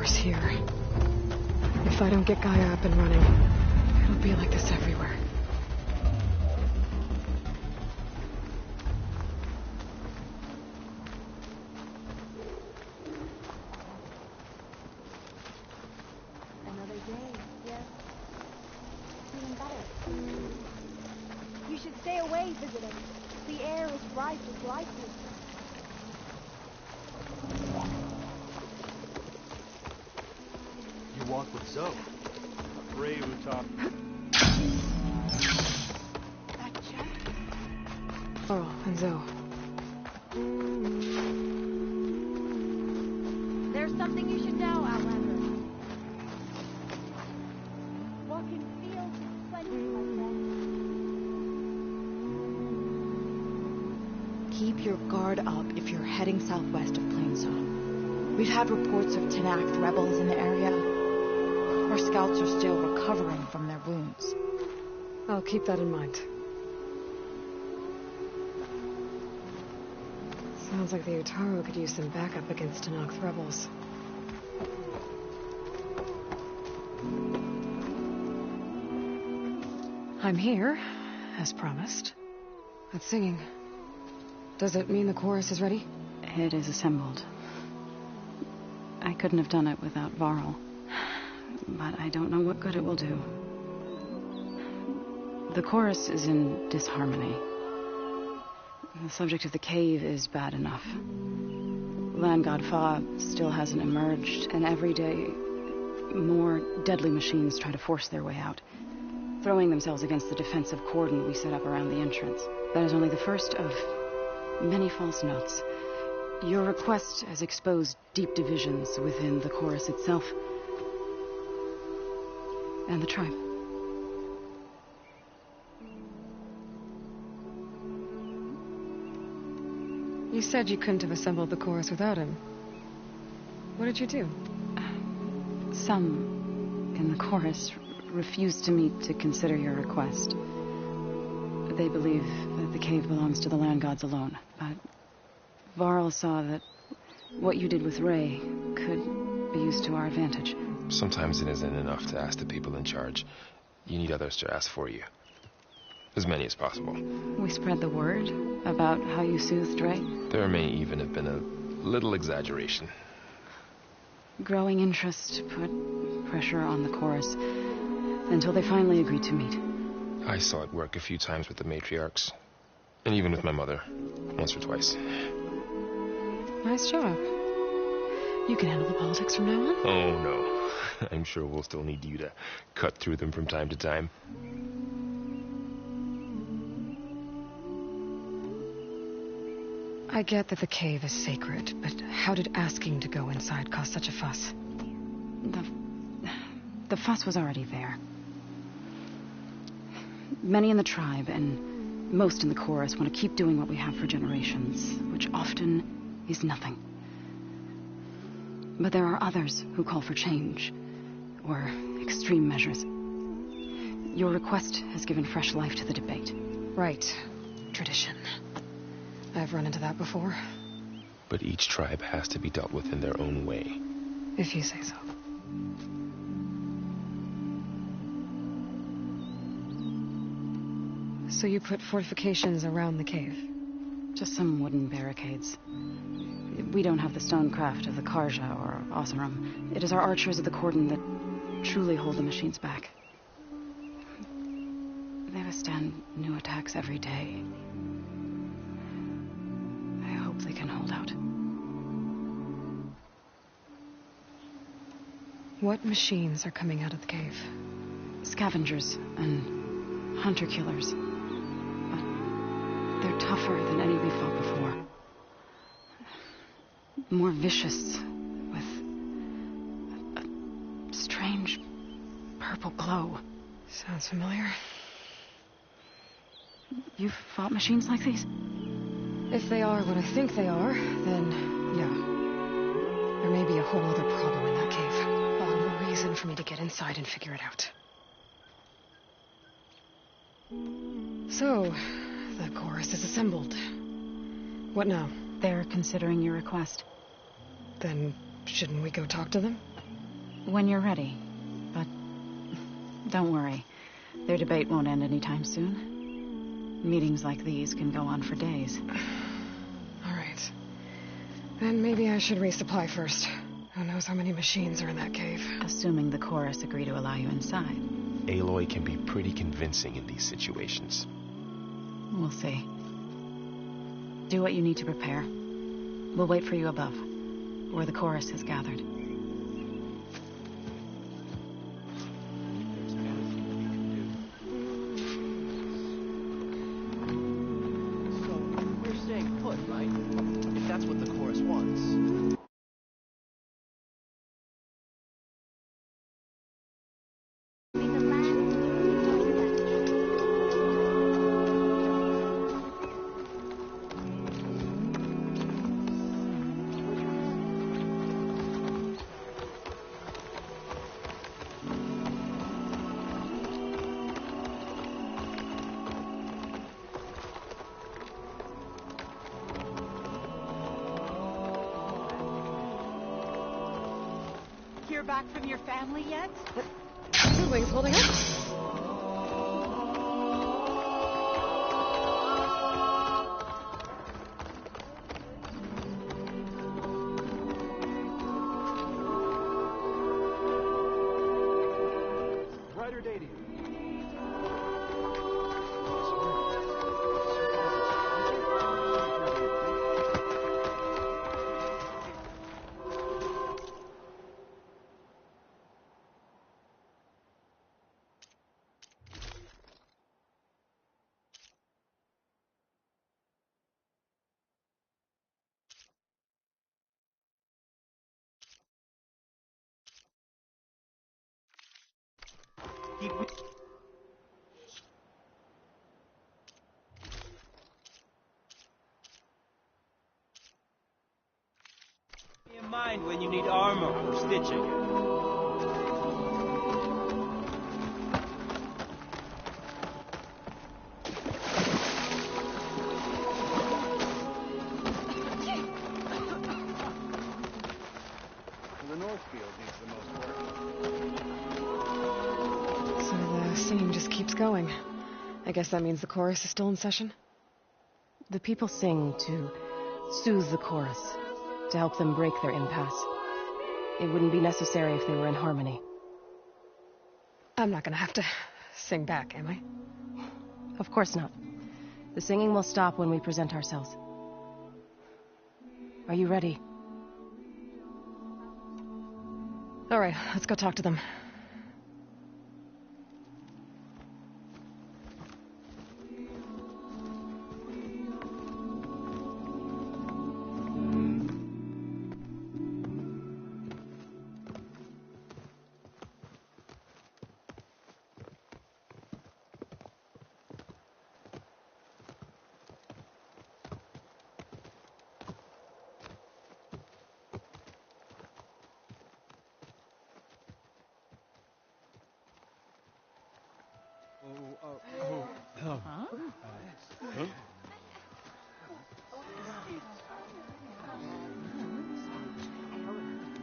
Whatever's here. If I don't get Gaia up and running, it'll be like this everywhere. Another day, yes. Feeling better. You should stay away, visitor. The air is rife with glyphosate. You walk with Zoe. Brave, Utah. That Jack? Varl and Zoe. There's something you should know, Outlander. Walking fields is plenty, my friend. Keep your guard up if you're heading southwest of Plainsong. We've had reports of Tenakth rebels in the area. Our scouts are still recovering from their wounds. I'll keep that in mind. Sounds like the Utaru could use some backup against Tenakth rebels. I'm here, as promised. That's singing. Does it mean the chorus is ready? It is assembled. I couldn't have done it without Varl. But I don't know what good it will do. The chorus is in disharmony. The subject of the cave is bad enough. Land God Fa still hasn't emerged, and every day more deadly machines try to force their way out, throwing themselves against the defensive cordon we set up around the entrance. That is only the first of many false notes. Your request has exposed deep divisions within the chorus itself and the tribe. You said you couldn't have assembled the chorus without him. What did you do? Some in the chorus refused to meet to consider your request. They believe that the cave belongs to the land gods alone, but Varl saw that what you did with Ray could be used to our advantage. Sometimes it isn't enough to ask the people in charge. You need others to ask for you. As many as possible. We spread the word about how you soothed Ray. There may even have been a little exaggeration. Growing interest put pressure on the chorus until they finally agreed to meet. I saw it work a few times with the matriarchs. And even with my mother. Once or twice. Nice job. You can handle the politics from now on? Oh, no. I'm sure we'll still need you to cut through them from time to time. I get that the cave is sacred, but how did asking to go inside cause such a fuss? The fuss was already there. Many in the tribe and most in the chorus want to keep doing what we have for generations, which often is nothing. But there are others who call for change, or extreme measures. Your request has given fresh life to the debate. Right. Tradition. I've run into that before. But each tribe has to be dealt with in their own way. If you say so. So you put fortifications around the cave? Just some wooden barricades. We don't have the stonecraft of the Karja or Oseram. It is our archers of the cordon that truly hold the machines back. They withstand new attacks every day. I hope they can hold out. What machines are coming out of the cave? Scavengers and hunter-killers. But they're tougher than any we fought before. More vicious, with a strange purple glow. Sounds familiar. You've fought machines like these? If they are what I think they are, then yeah. There may be a whole other problem in that cave. All the more reason for me to get inside and figure it out. So, the chorus is assembled. What now? They're considering your request. Then shouldn't we go talk to them? When you're ready. But don't worry. Their debate won't end anytime soon. Meetings like these can go on for days. All right. Then maybe I should resupply first. Who knows how many machines are in that cave? Assuming the chorus agree to allow you inside. Aloy can be pretty convincing in these situations. We'll see. Do what you need to prepare. We'll wait for you above, where the chorus has gathered. We're staying put, right? If that's what the chorus wants. May the land join them. Hear back from your family yet? The wings holding up? Ryder Dadian. Keep me in mind when you need armor or stitching. The Northfield needs the most work. So the singing just keeps going. I guess that means the chorus is still in session? The people sing to soothe the chorus, to help them break their impasse. It wouldn't be necessary if they were in harmony. I'm not gonna have to sing back, am I? Of course not. The singing will stop when we present ourselves. Are you ready? All right, let's go talk to them.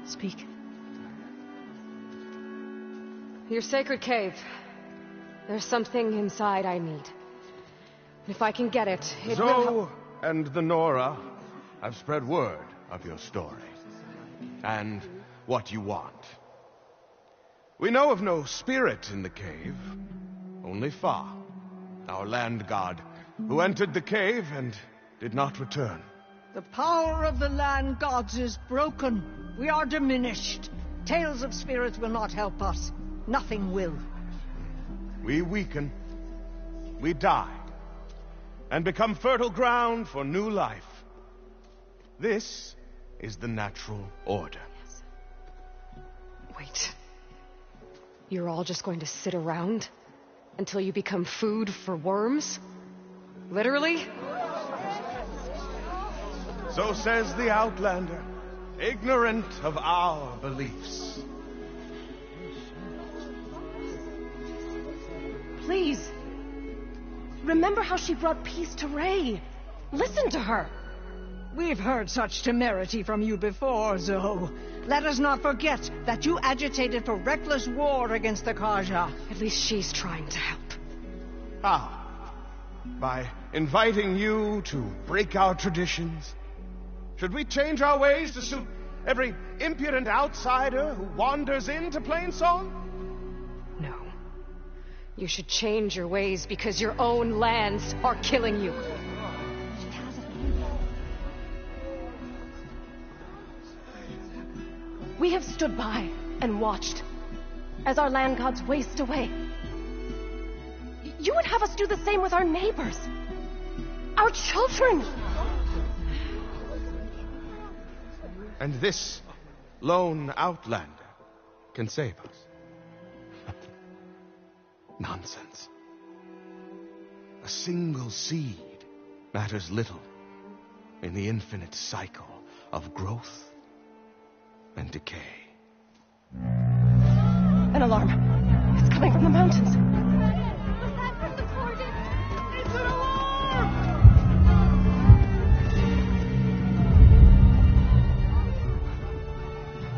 Speak. Your sacred cave. There's something inside I need. If I can get it, it will help. Zoe and the Nora have spread word of your story. And what you want. We know of no spirit in the cave. Only Fa, our land god, who entered the cave and did not return. The power of the land gods is broken. We are diminished. Tales of spirits will not help us. Nothing will. We weaken. We die. And become fertile ground for new life. This is the natural order. Wait. You're all just going to sit around until you become food for worms? Literally? So says the Outlander, ignorant of our beliefs. Please. Remember how she brought peace to Ray. Listen to her. We've heard such temerity from you before, Zoe. Let us not forget that you agitated for reckless war against the Kaja. At least she's trying to help. How? By inviting you to break our traditions? Should we change our ways to suit every impudent outsider who wanders into Plainsong? No. You should change your ways because your own lands are killing you. We have stood by and watched as our land gods waste away. You would have us do the same with our neighbors, our children. And this lone outlander can save us. Nonsense. A single seed matters little in the infinite cycle of growth and decay. An alarm. It's coming from the mountains. Was that from the Corden? It's an alarm!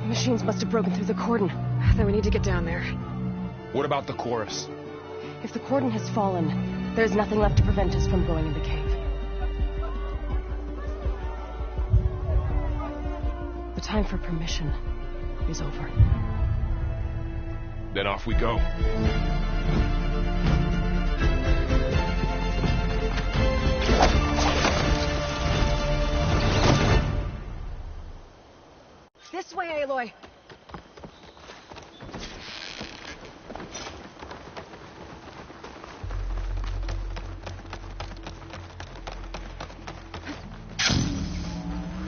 The machines must have broken through the cordon. Then we need to get down there. What about the chorus? If the cordon has fallen, there's nothing left to prevent us from going in the cave. The time for permission is over. Then off we go. This way, Aloy.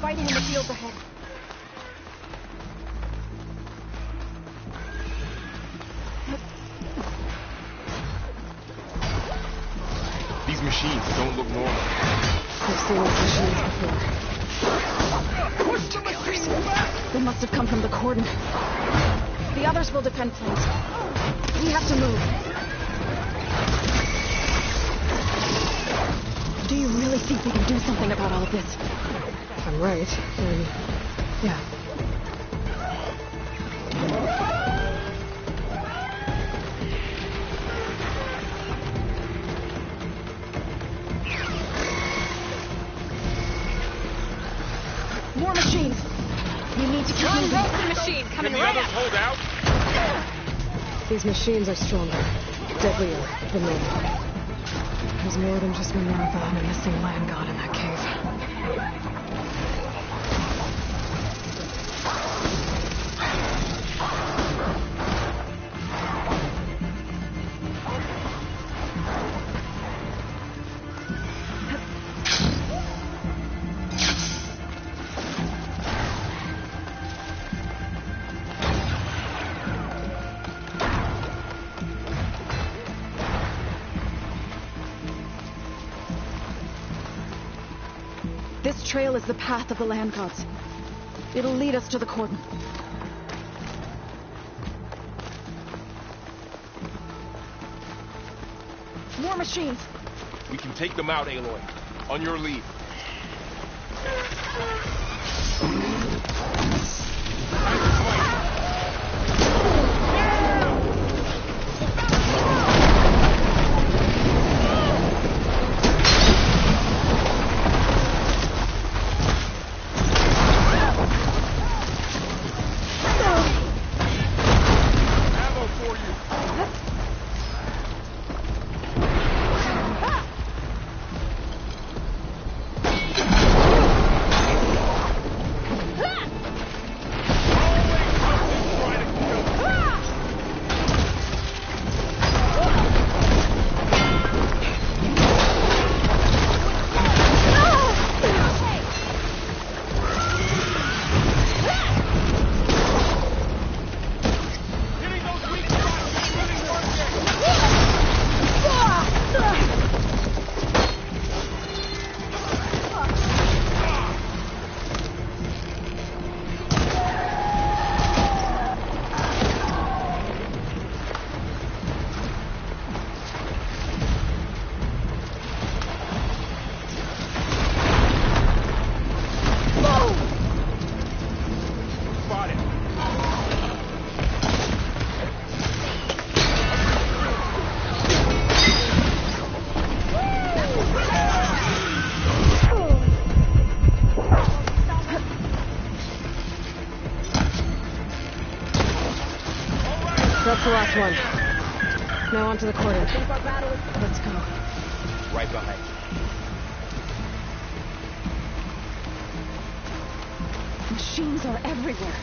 Fighting in the fields ahead. These machines don't look normal. I've seen these machines before. They must have come from the cordon. The others will defend Plains. We have to move. Do you really think we can do something about all of this? If I'm right, then... yeah. More machines! We need to keep moving. The machine coming Can the right others up. hold out? These machines are stronger, deadlier than normal. There's more than just Minerva and a missing land god in that cave. This trail is the path of the land gods. It'll lead us to the cordon. More machines! We can take them out, Aloy. On your lead. That's the last one. Now onto the cordon. Let's go. Right behind you. Machines are everywhere.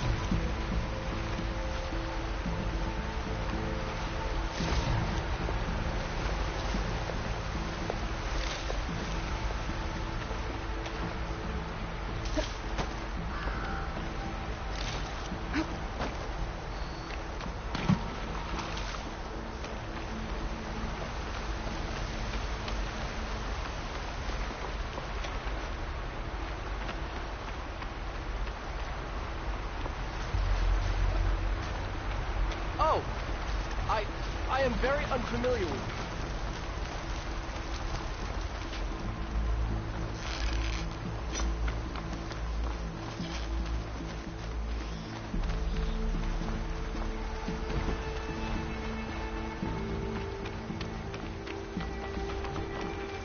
Oh, I am very unfamiliar with you.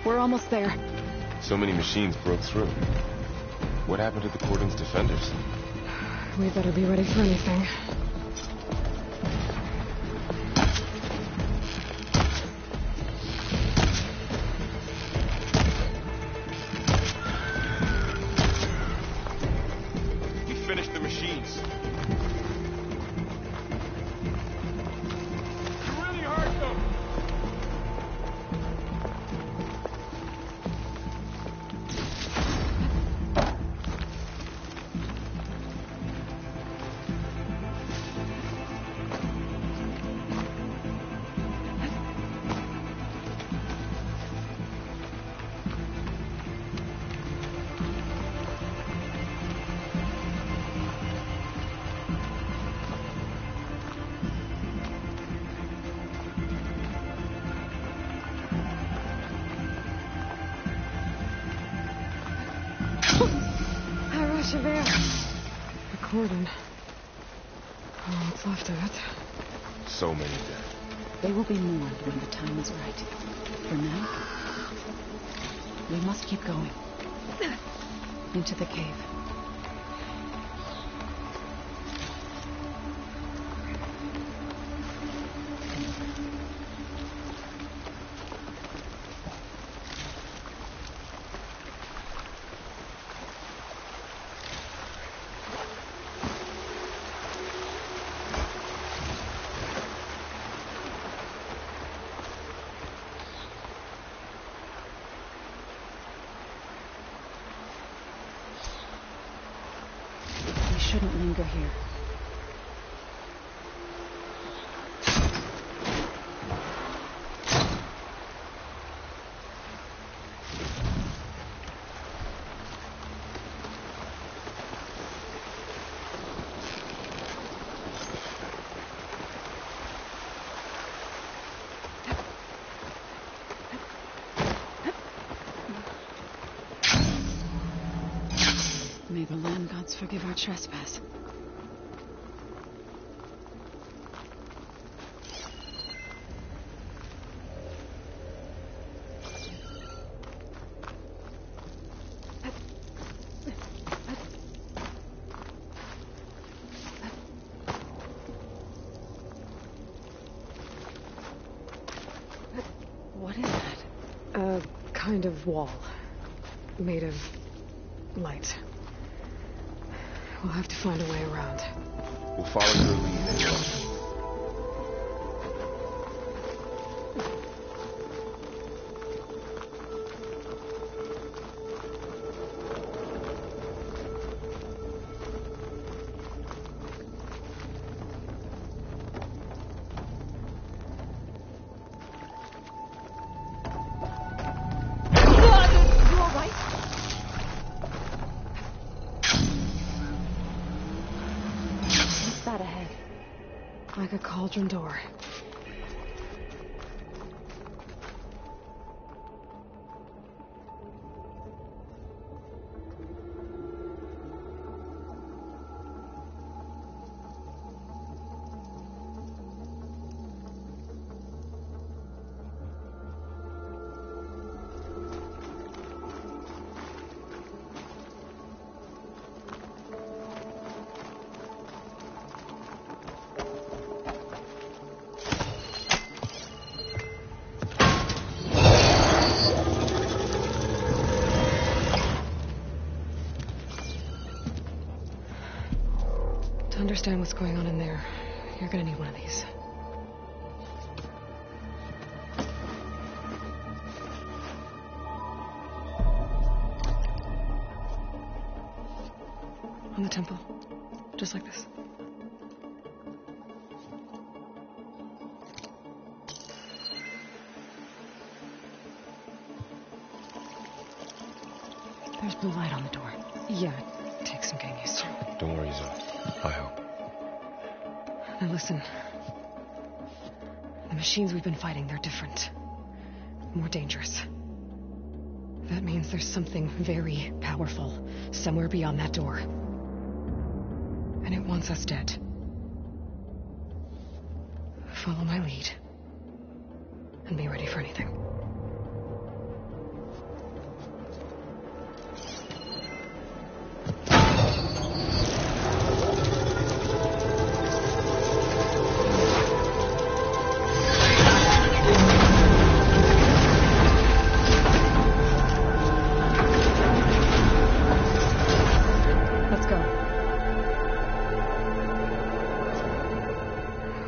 We're almost there. So many machines broke through. What happened to the cordon's defenders? We better be ready for anything. We finished the machines. You really hurt them. Javert. The cordon. Oh, what's left of it. So many dead. They will be mourned when the time is right. For now, we must keep going. Into the cave. Shouldn't linger here. May the land gods forgive our trespass. What is that? A kind of wall. Made of light. We'll have to find a way around. We'll follow your lead as well. Like a cauldron door. To understand what's going on in there, you're gonna need one of these. On the temple. Just like this. There's blue light on the door. Yeah, it takes some getting used to. Don't worry, Zoe. I help. Now listen. The machines we've been fighting, they're different. More dangerous. That means there's something very powerful somewhere beyond that door. And it wants us dead. Follow my lead. And be ready for anything.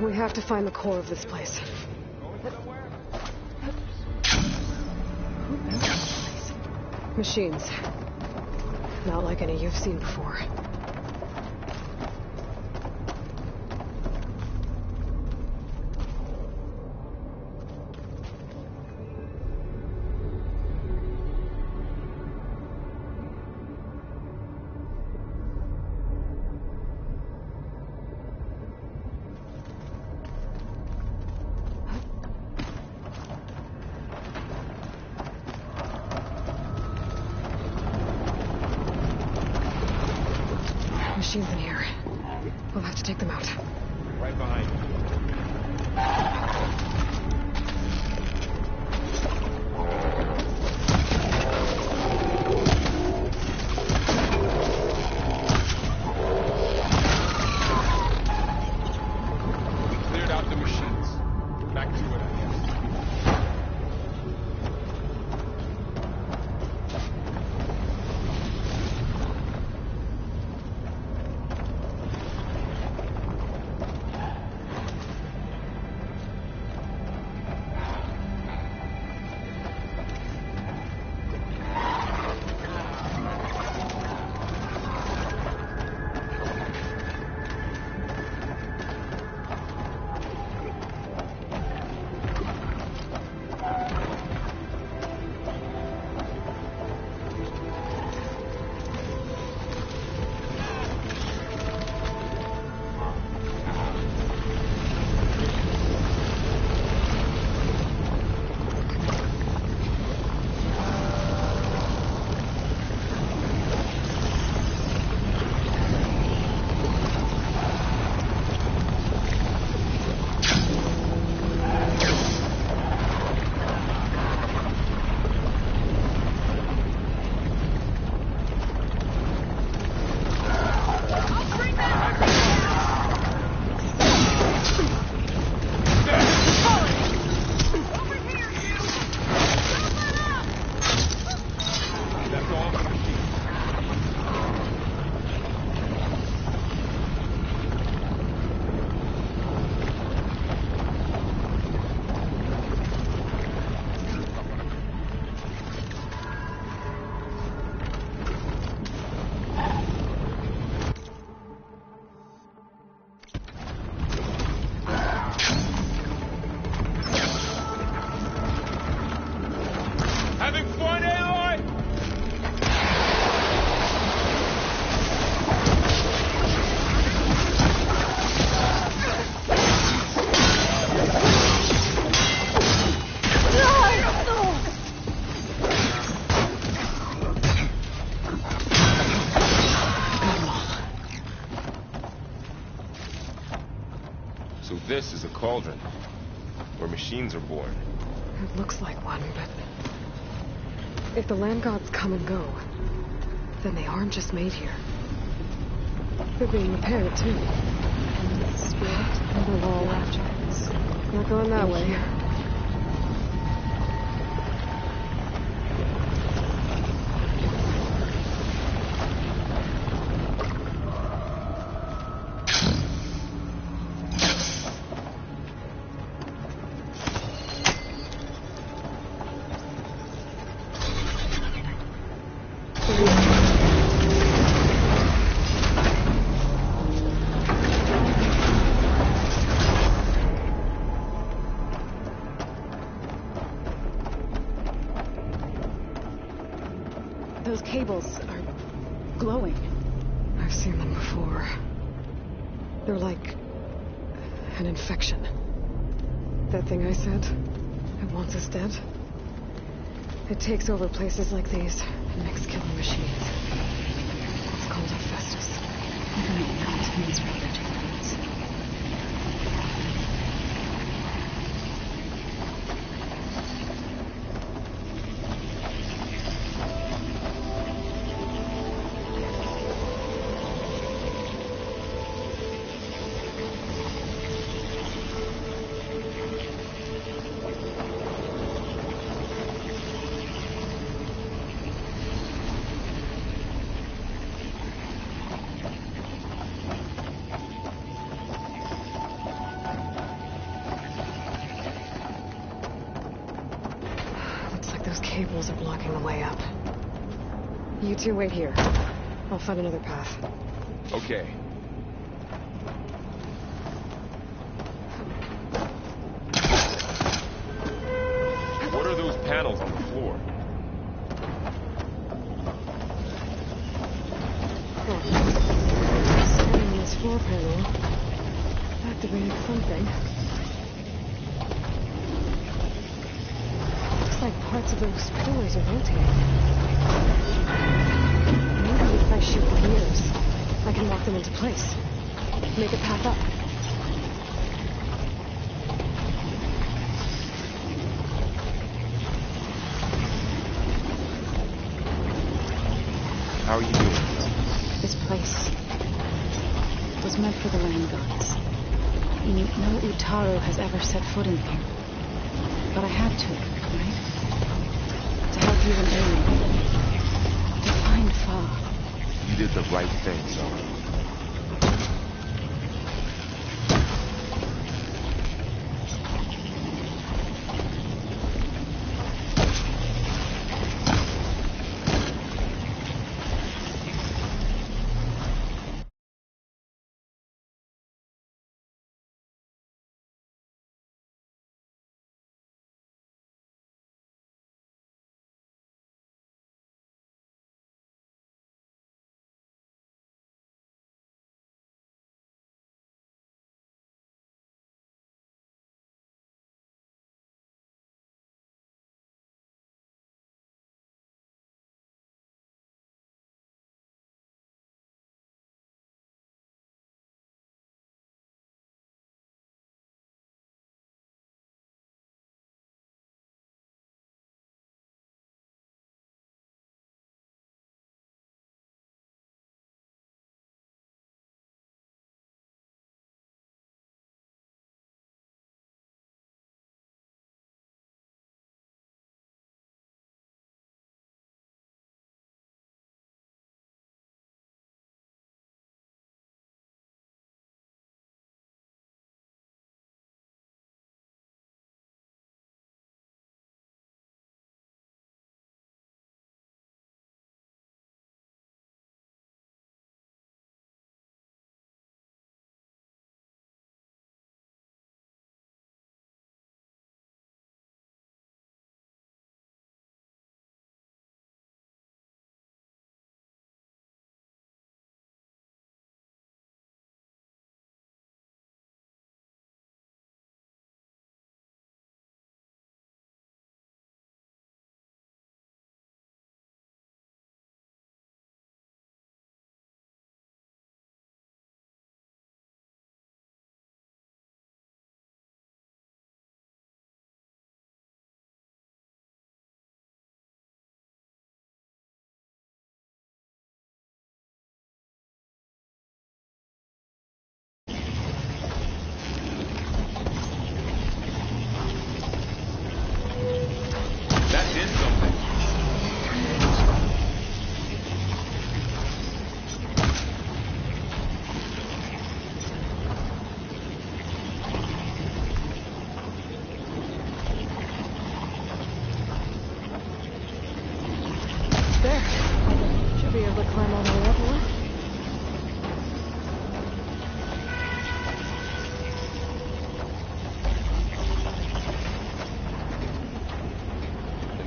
We have to find the core of this place. Who built this place? Machines. Not like any you've seen before. Machines in here. We'll have to take them out. Right behind you. Cleared out the machines. Back to it, I guess. So this is a cauldron, where machines are born. It looks like one, but if the land gods come and go, then they aren't just made here. They're being repaired, too. And the spirit and the wall objects. Not going that way. I've seen them before. They're like an infection. That thing I said, it wants us dead. It takes over places like these and makes killing machines. It's called Hephaestus. I don't know what it means for other techniques. Cables are blocking the way up. You two wait here. I'll find another path. Okay. What are those panels on the floor? Standing on this floor panel activated something. Like parts of those pillars are rotating. Maybe if I shoot gears, I can lock them into place. Make a path up. How are you doing? This place was meant for the land gods. No Utaru has ever set foot in here. But I had to, right? To help you and Aiden. To find Fa. You did the right thing, Zara.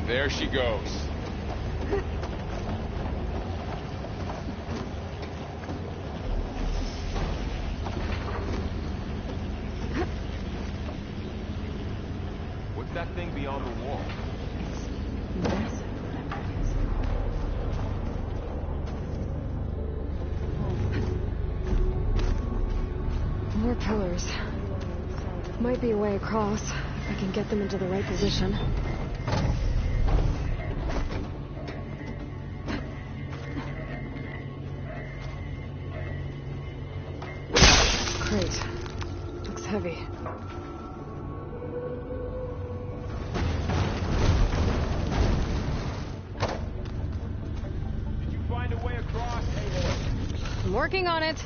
There she goes. that thing beyond the wall? It's massive, whatever it is. More pillars. Might be a way across, if I can get them into the right position. Crate. Looks heavy. Did you find a way across, Aloy? I'm working on it.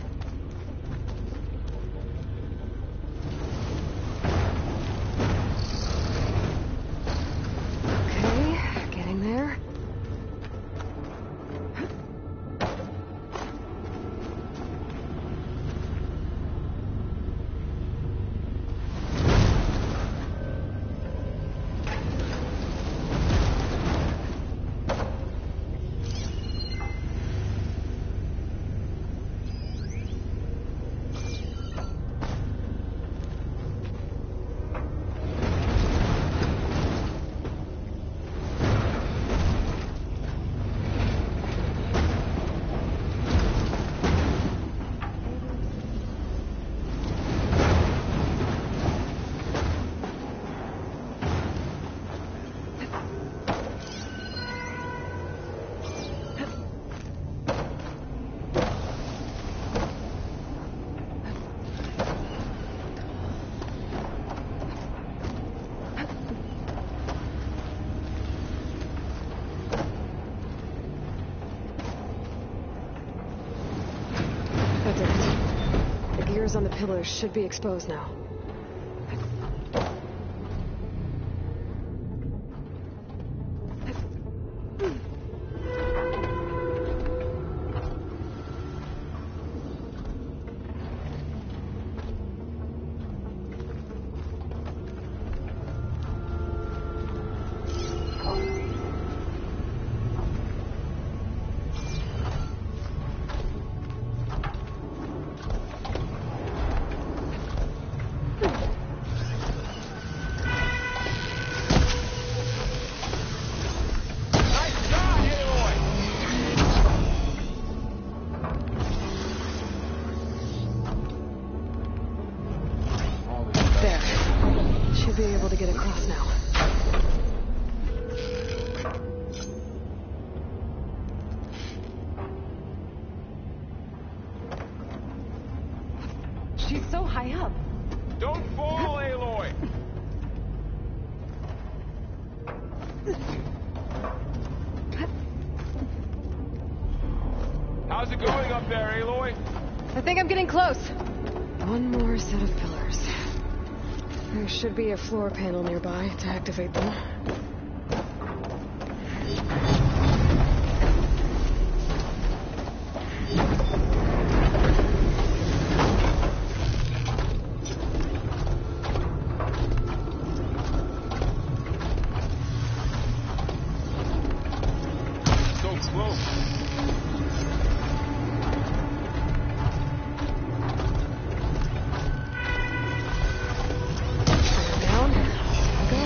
Okay, getting there. That did it. The gears on the pillars should be exposed now. Be able to get across now. She's so high up. Don't fall, Aloy! How's it going up there, Aloy? I think I'm getting close. One more set of pillars. There should be a floor panel nearby to activate them. So close. Down. Go.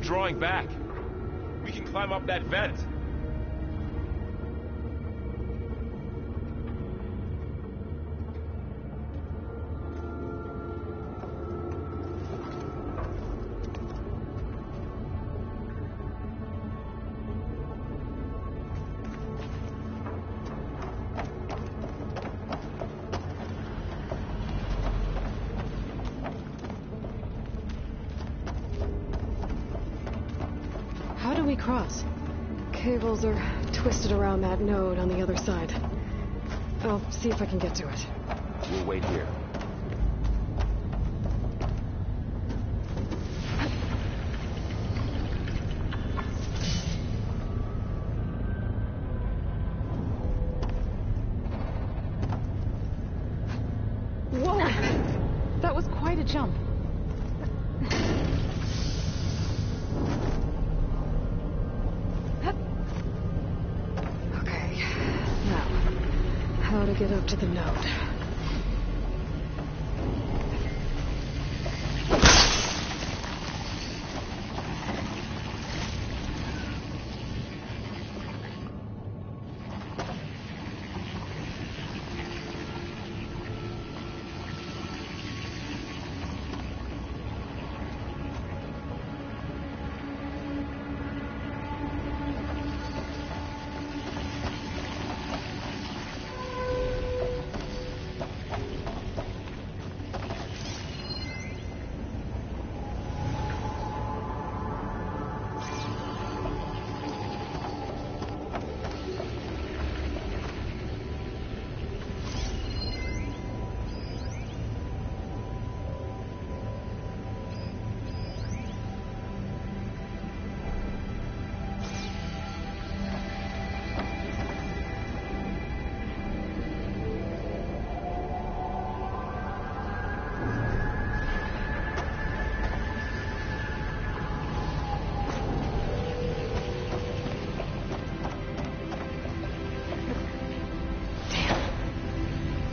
drawing back. We can climb up that vent. How do we cross? Cables are twisted around that node on the other side. I'll see if I can get to it. We'll wait here. Whoa! That was quite a jump. Okay. Now, how to get up to the node.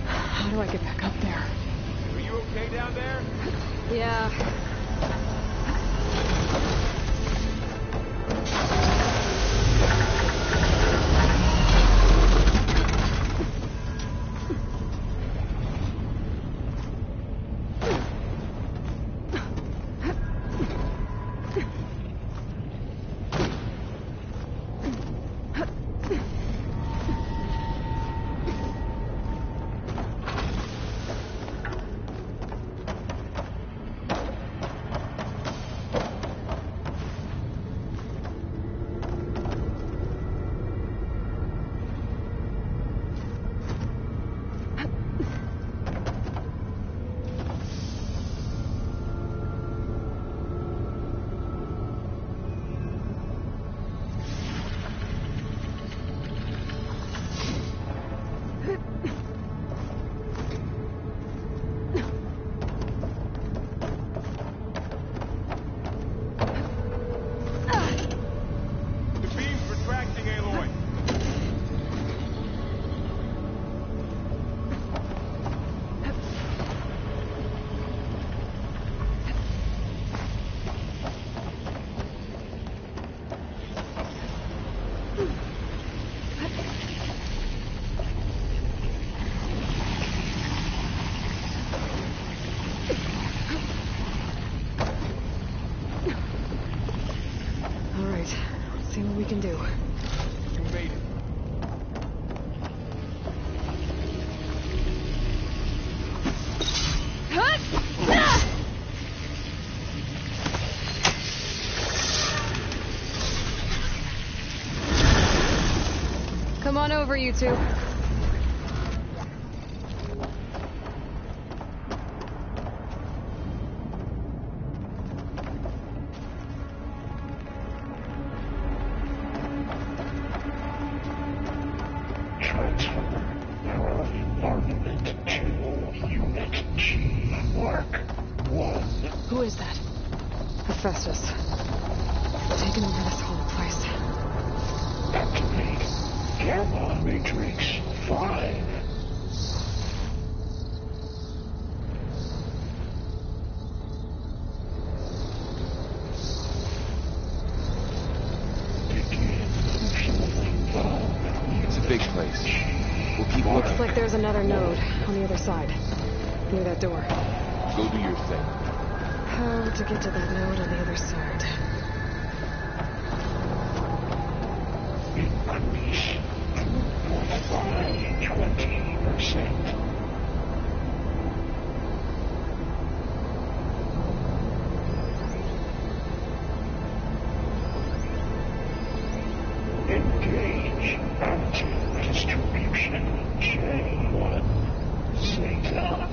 How do I get back up there? Are you okay down there? Yeah. Can do. You made it. Come on over, you two. Who is that? Hephaestus. Taking over this whole place. Activate Gamma Matrix 5. big place. We'll keep looking. Looks like there's another node on the other side. Near that door. Go do your thing. How to get to that node on the other side? Increase by 20%. Engage anti-distribution J1 Zeta.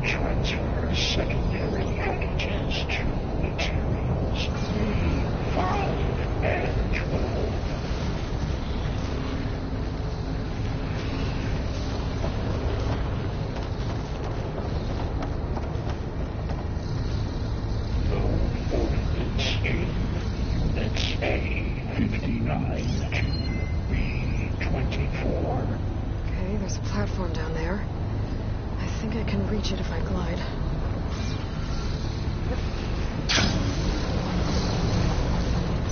Transfer secondary packages to materials 3, 5, and 12. Units A59 to B24. Okay, there's a platform down there. I think I can reach it if I glide.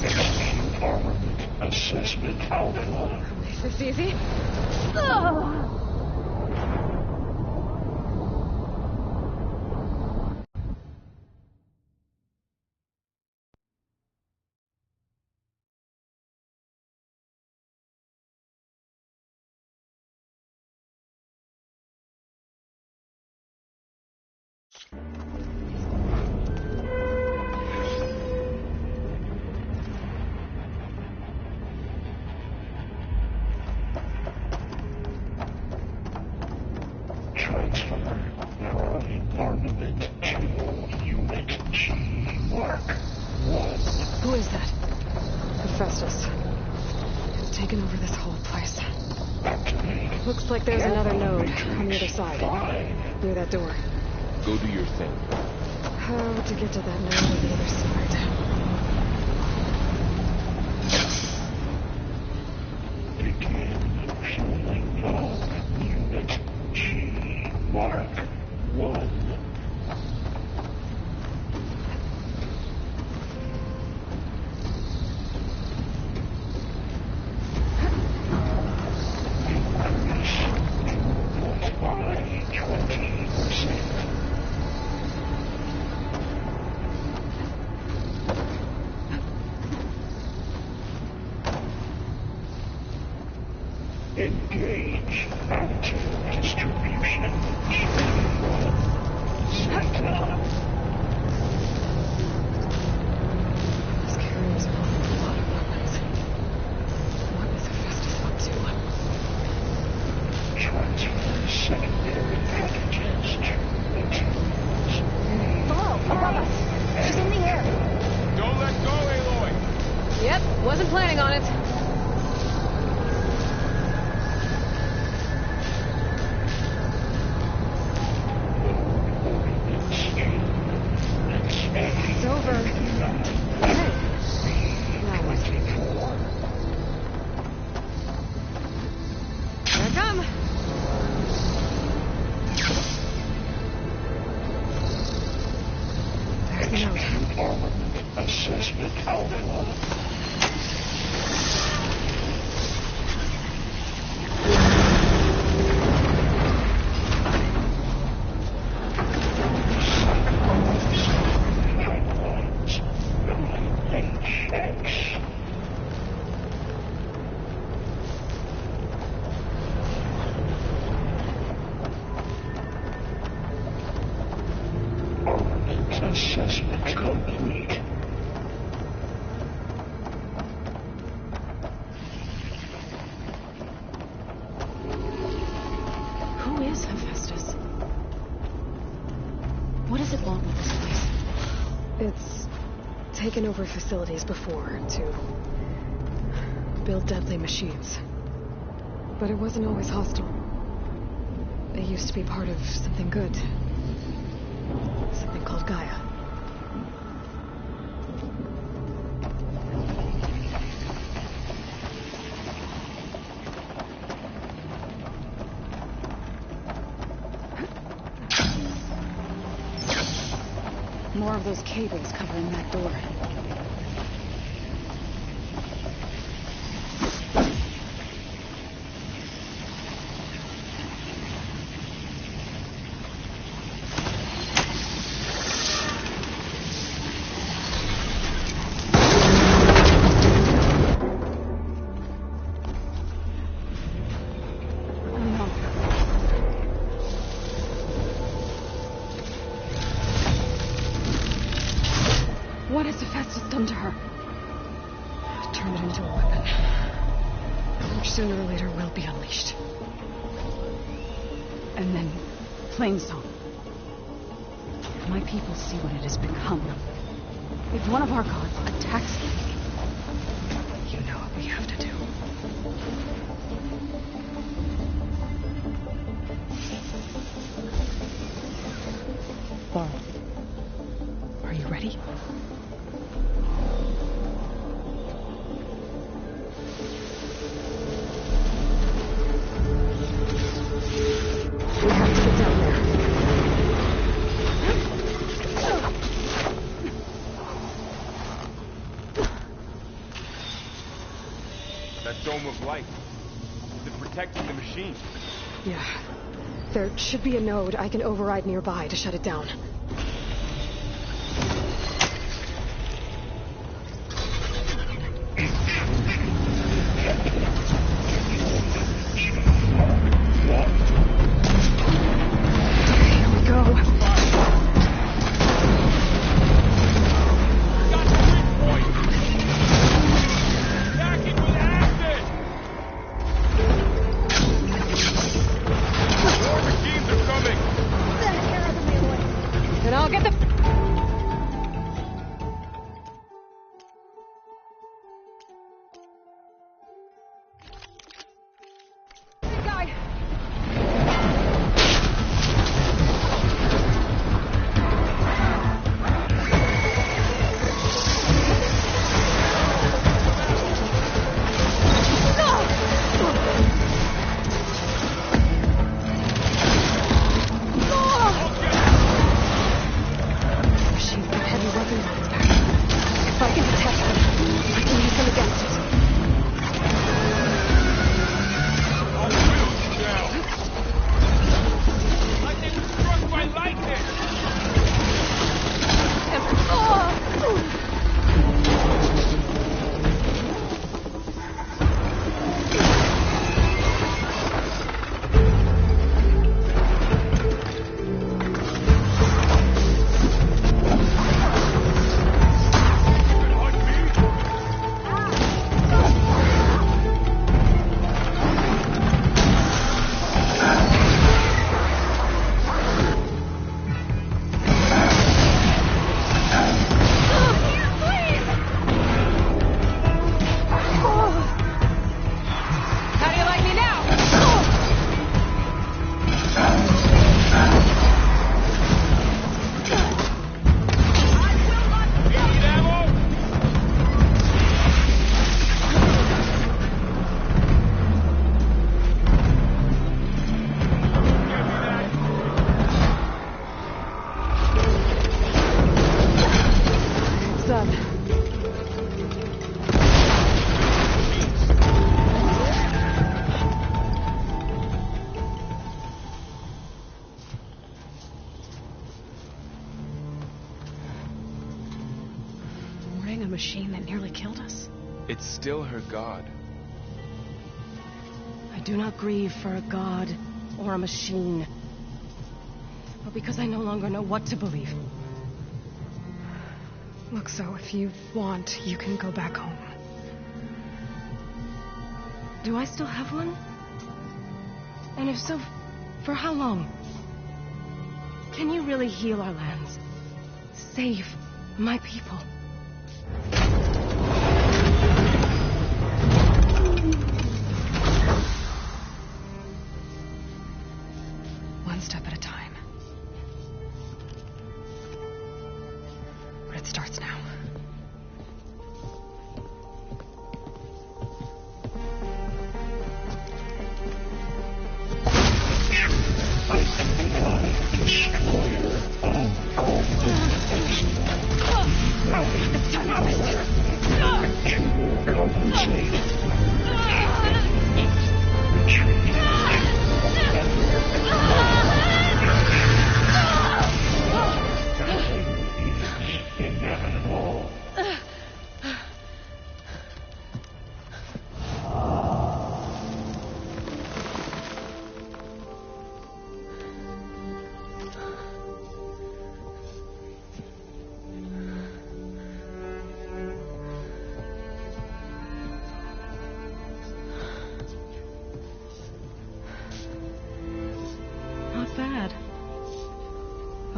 Execute armament assessment alpha. Is this easy? Oh. Transfer armament to Unit G Mark 1. Who is that? Hephaestus. Has taken over this whole place. Activate. Looks like there's another node on the other side. 5. Near that door. Go do your thing. How to get to that node on the other side? Begin fueling of Unit G Mark 1. Increase by 20%. Engage anti-distribution J1 Zeta. This carrier's full of a lot of weapons. What is Hephaestus up to? Transfer secondary packages to materials. Below, above us. She's in the air. Don't let go, Aloy! Yep, wasn't planning on it. It's over. Hey. Now what? Here I come. There's the node. Execute armament assessment alpha. Pipelines 9HX. Armament assessment complete. Who is Hephaestus? What does it want with this place? It's taken over facilities before to build deadly machines. But it wasn't always hostile. It used to be part of something good. Something called Gaia. More of those cables covering that door. What has Hephaestus done to her? Turned it into a weapon. Which sooner or later will be unleashed. And then, Plainsong. If my people see what it has become, if one of our gods attacks them, you know what we have to do. Laurel, are you ready? We have to get down there. That dome of light. Is it protecting the machine? Yeah. There should be a node I can override nearby to shut it down. Machine that nearly killed us? It's still her god. I do not grieve for a god or a machine, but because I no longer know what to believe. Look, so if you want, you can go back home. Do I still have one? And if so, for how long? Can you really heal our lands? Save my people? One step at a time. But it starts now. I am the destroyer of all things.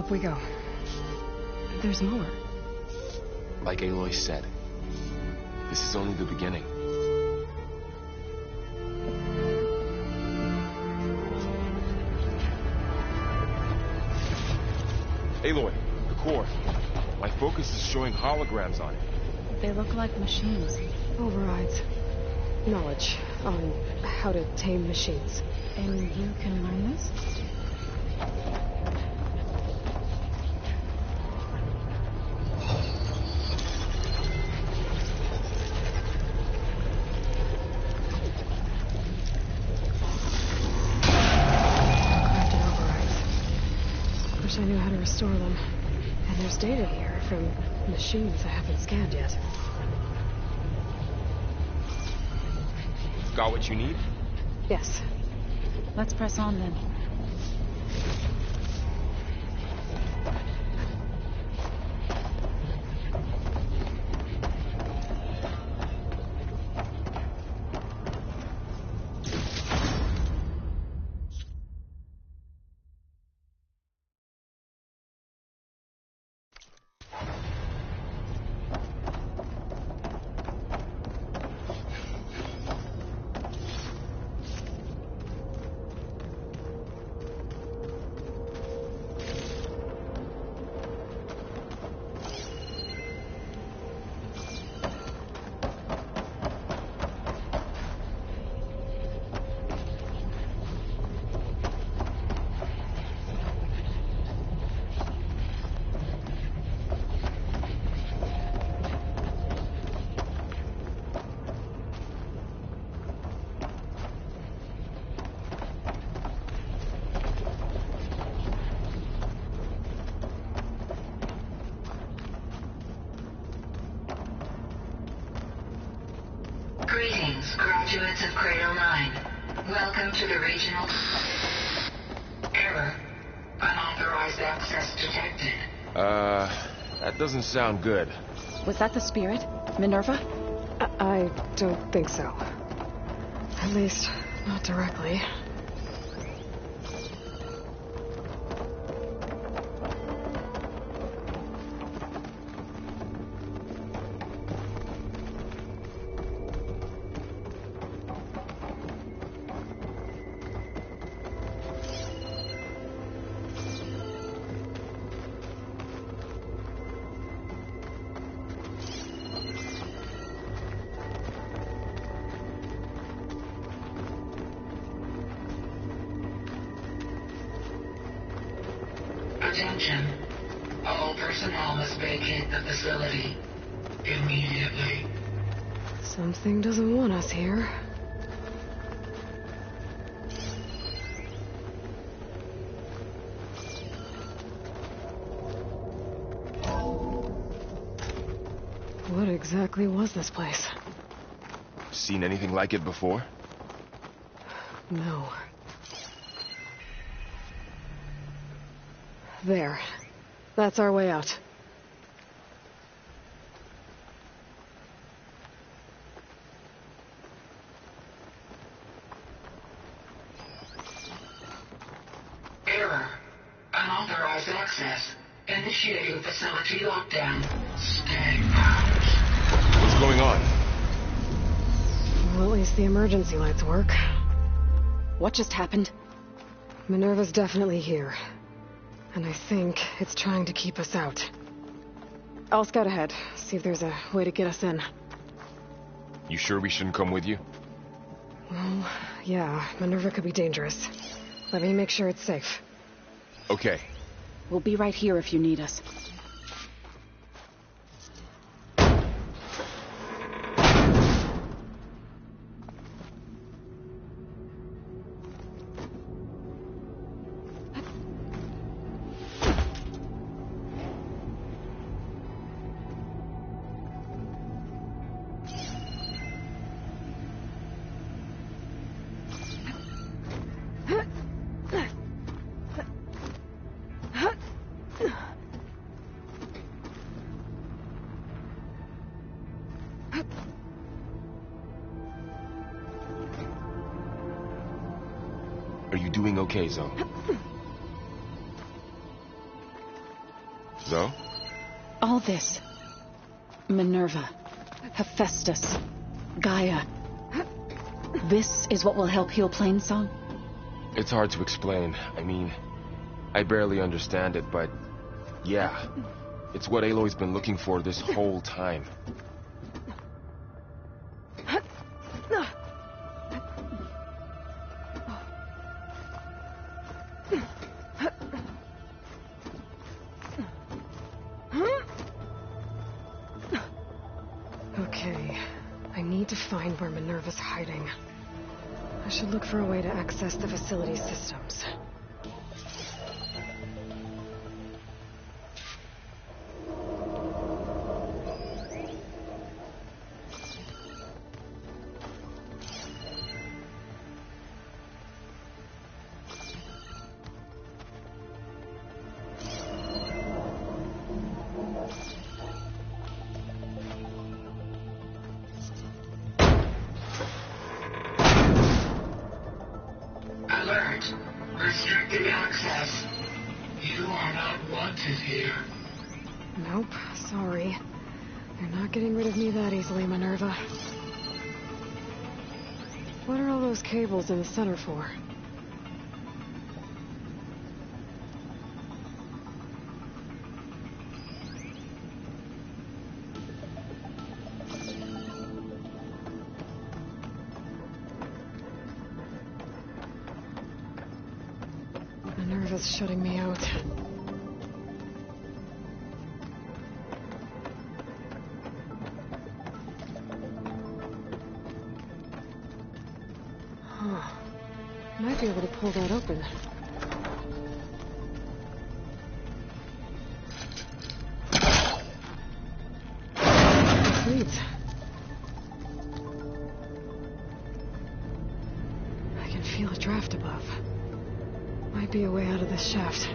Up we go. There's more. Like Aloy said, this is only the beginning. Aloy, the core. My focus is showing holograms on it. They look like machines. Overrides. Knowledge on how to tame machines. And you can learn this? Crafted overrides. Wish I knew how to restore them. And there's data here from machines I haven't scanned yet. Got what you need? Yes. Let's press on then. Greetings, graduates of Cradle 9. Welcome to the regional... Error. Unauthorized access detected. That doesn't sound good. Was that the spirit? Minerva? I don't think so. At least, not directly. Attention. All personnel must vacate the facility immediately. Something doesn't want us here. What exactly was this place? Seen anything like it before? No. There. That's our way out. Error. Unauthorized access. Initiating facility lockdown. Stay out. What's going on? Well, at least the emergency lights work. What just happened? Minerva's definitely here. And I think it's trying to keep us out. I'll scout ahead, see if there's a way to get us in. You sure we shouldn't come with you? Well, yeah, Minerva could be dangerous. Let me make sure it's safe. Okay. We'll be right here if you need us. Are you doing okay, Zoe? So? All this. Minerva, Hephaestus, Gaia. This is what will help heal Plainsong? It's hard to explain. I mean, I barely understand it, but yeah. It's what Aloy's been looking for this whole time. Okay, I need to find where Minerva's hiding. I should look for a way to access the facility systems. Alert! Restricted access. You are not wanted here. Nope, sorry. You're not getting rid of me that easily, Minerva. What are all those cables in the center for? Minerva's shutting me out. Huh. Might be able to pull that open. Complete. I can feel a draft above. Might be a way out of this shaft.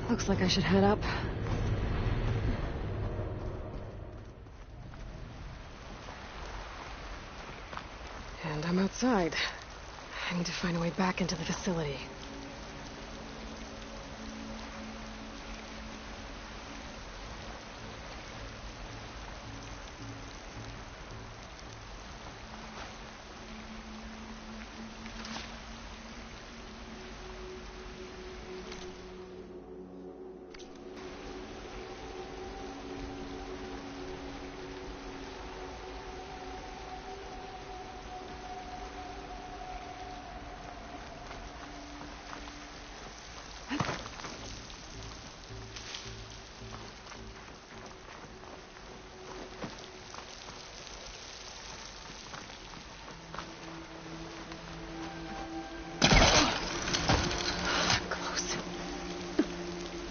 Looks like I should head up. And I'm outside. I need to find a way back into the facility.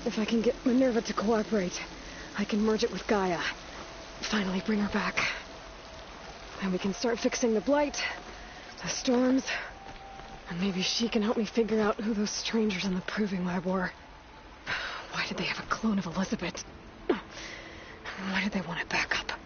If I can get Minerva to cooperate, I can merge it with Gaia. Finally bring her back. Then we can start fixing the Blight, the storms, and maybe she can help me figure out who those strangers in the proving lab were. Why did they have a clone of Elizabeth? Why did they want it back up?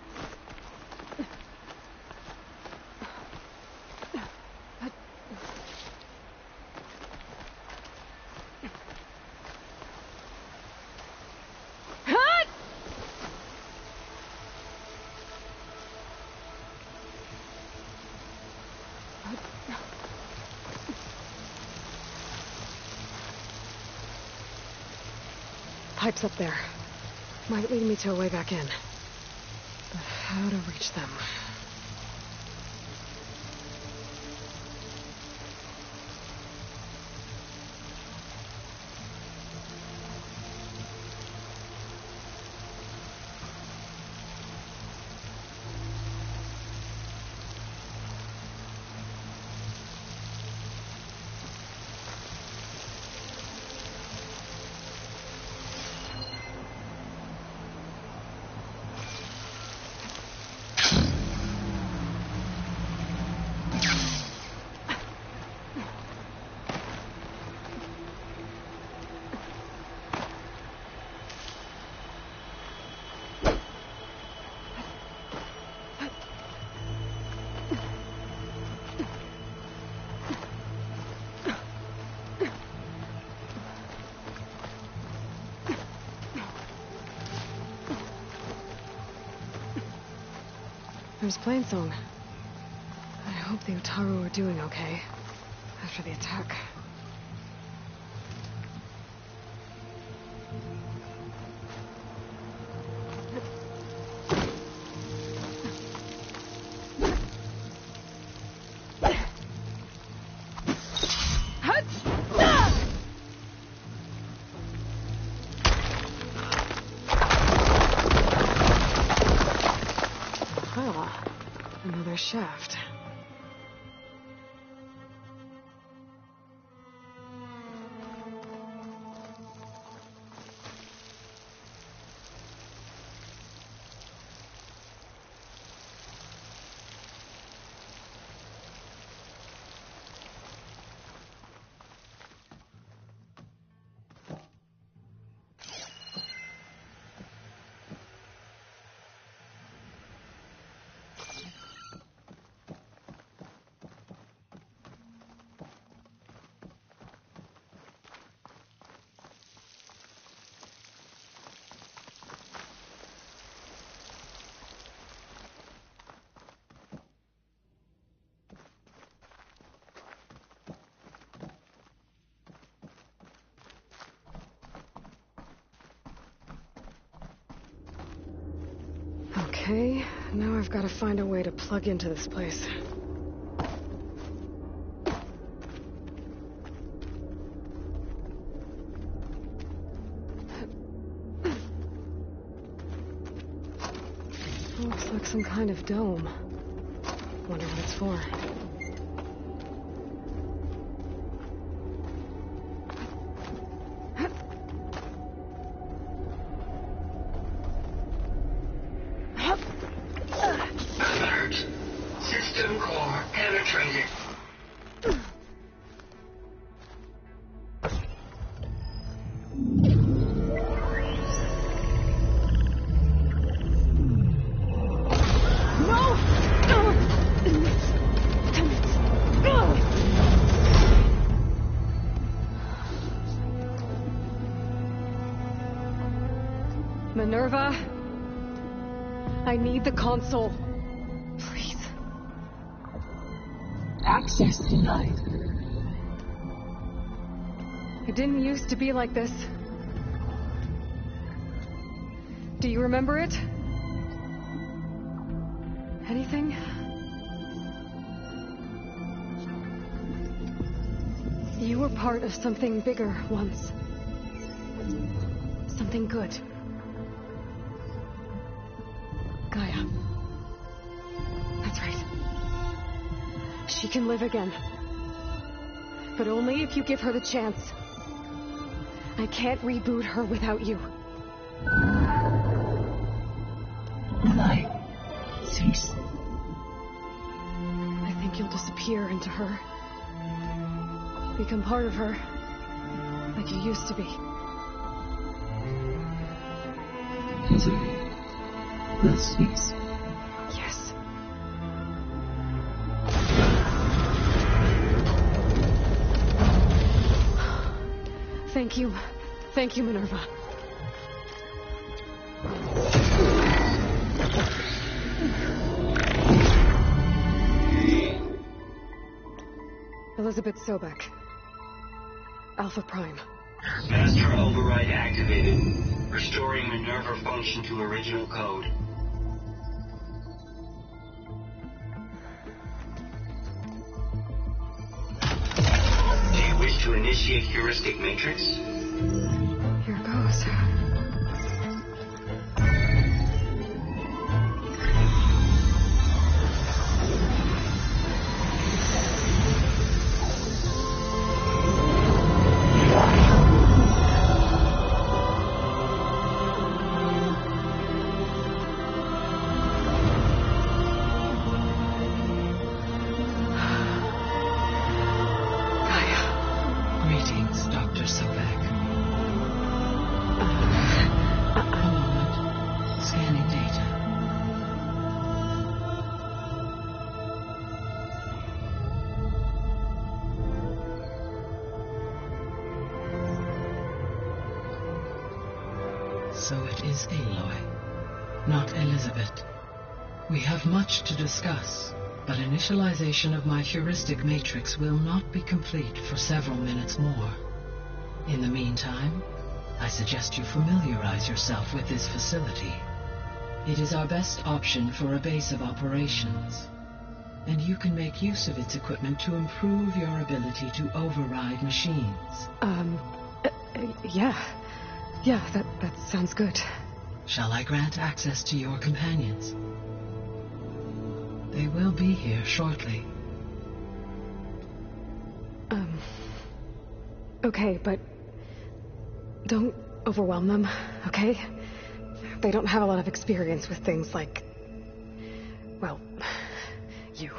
Pipes up there. Might lead me to a way back in. But how to reach them? There's Plainsong. I hope the Utaru are doing okay after the attack. Another shaft. Okay, now I've got to find a way to plug into this place. Looks like some kind of dome. Wonder what it's for. Alert. System core penetrated. Minerva, I need the console. Please. Access denied. It didn't used to be like this. Do you remember it? Anything? You were part of something bigger once. Something good. Gaia. That's right. She can live again. But only if you give her the chance. I can't reboot her without you. 9, 6. I think you'll disappear into her. Become part of her. Like you used to be. 3. The 6. Yes. Thank you. Thank you, Minerva. Elizabeth Sobek. Alpha Prime. Master override activated. Restoring Minerva function to original code. Do you wish to initiate heuristic matrix? Here goes. So it is Aloy, not Elizabeth. We have much to discuss, but initialization of my heuristic matrix will not be complete for several minutes more. In the meantime, I suggest you familiarize yourself with this facility. It is our best option for a base of operations, and you can make use of its equipment to improve your ability to override machines. Yeah. Yeah, that sounds good. Shall I grant access to your companions? They will be here shortly. Okay, but don't overwhelm them, okay? They don't have a lot of experience with things like, well, you.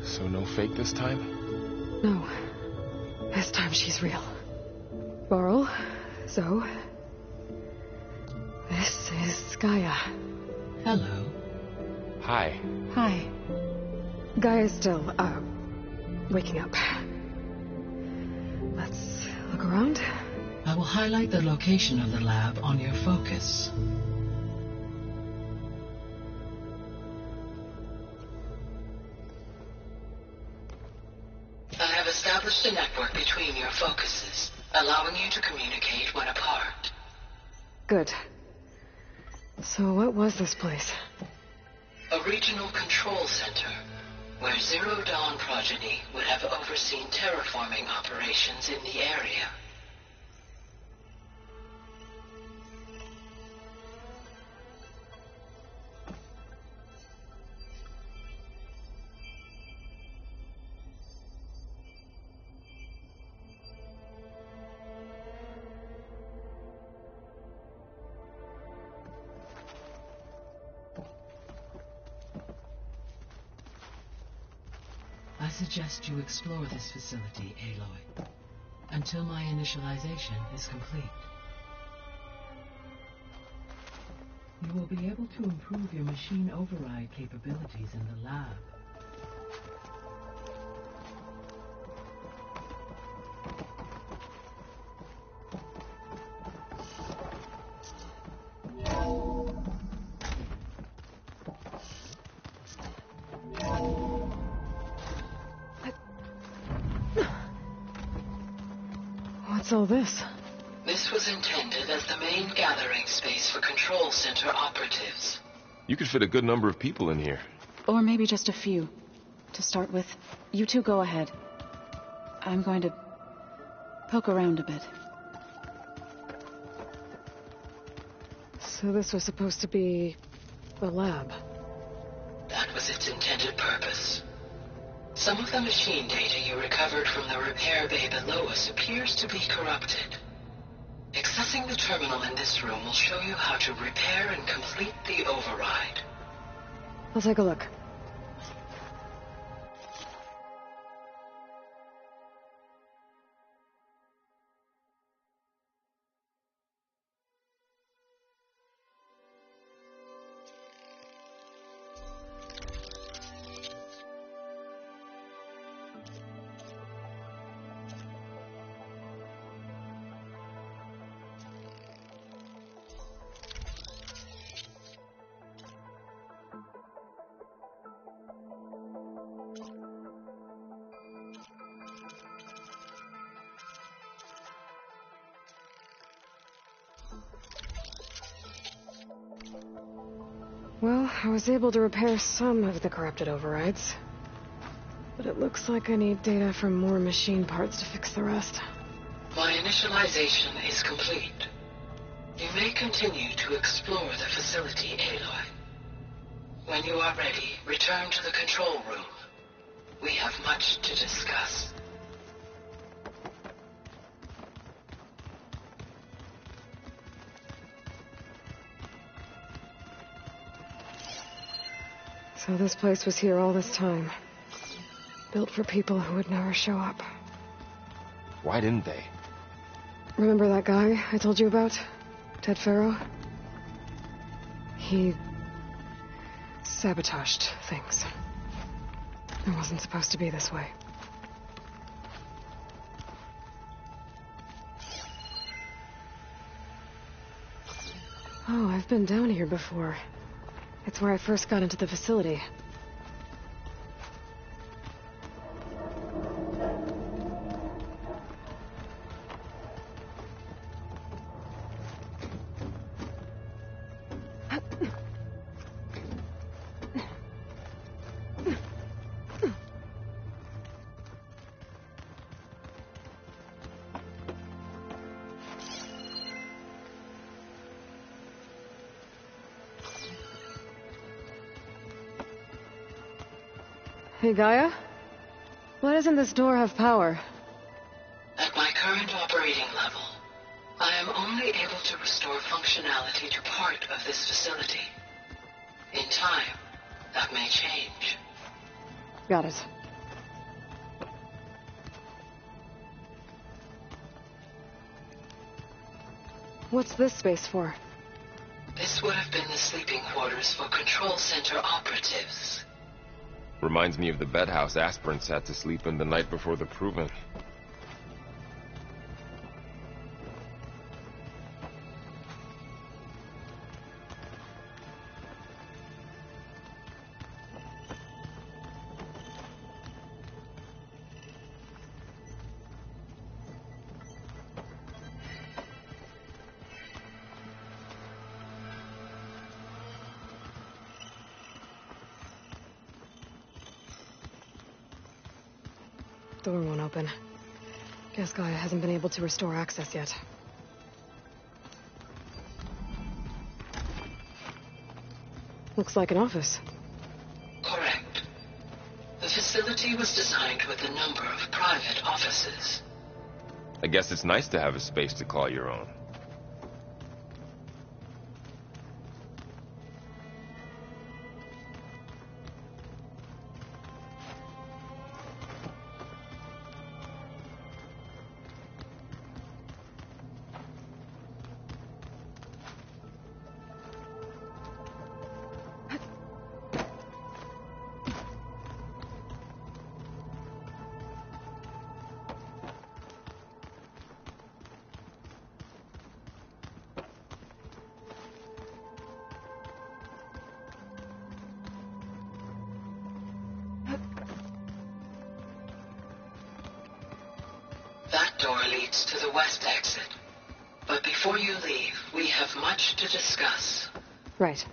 So no fake this time? No. This time she's real. Varl, Zoe. This is Gaia. Hello. Hi. Hi. Gaia's still, waking up. Let's look around. I will highlight the location of the lab on your focus. I have established a network between your focuses, allowing you to communicate when apart. Good. So what was this place? A regional control center, where Zero Dawn progeny would have overseen terraforming operations in the area. I suggest you explore this facility, Aloy, until my initialization is complete. You will be able to improve your machine override capabilities in the lab. What's all this? This was intended as the main gathering space for control center operatives. You could fit a good number of people in here. Or maybe just a few. To start with, you two go ahead. I'm going to poke around a bit. So this was supposed to be the lab. That was its intended purpose. Some of the machine data you recovered from the repair bay below us appears to be corrupted. Accessing the terminal in this room will show you how to repair and complete the override. I'll take a look. Well, I was able to repair some of the corrupted overrides. But it looks like I need data from more machine parts to fix the rest. My initialization is complete. You may continue to explore the facility, Aloy. When you are ready, return to the control room. We have much to discuss. So this place was here all this time. Built for people who would never show up. Why didn't they? Remember that guy I told you about? Ted Farrow? He sabotaged things. It wasn't supposed to be this way. Oh, I've been down here before. It's where I first got into the facility. Hey, Gaia? Why doesn't this door have power? At my current operating level, I am only able to restore functionality to part of this facility. In time, that may change. Got it. What's this space for? This would have been the sleeping quarters for Control Center operatives. Reminds me of the bedhouse aspirants had to sleep in the night before the proving. Door won't open. Guess Gaia hasn't been able to restore access yet. Looks like an office. Correct. The facility was designed with a number of private offices. I guess it's nice to have a space to call your own. That door leads to the west exit. But before you leave, we have much to discuss. Right.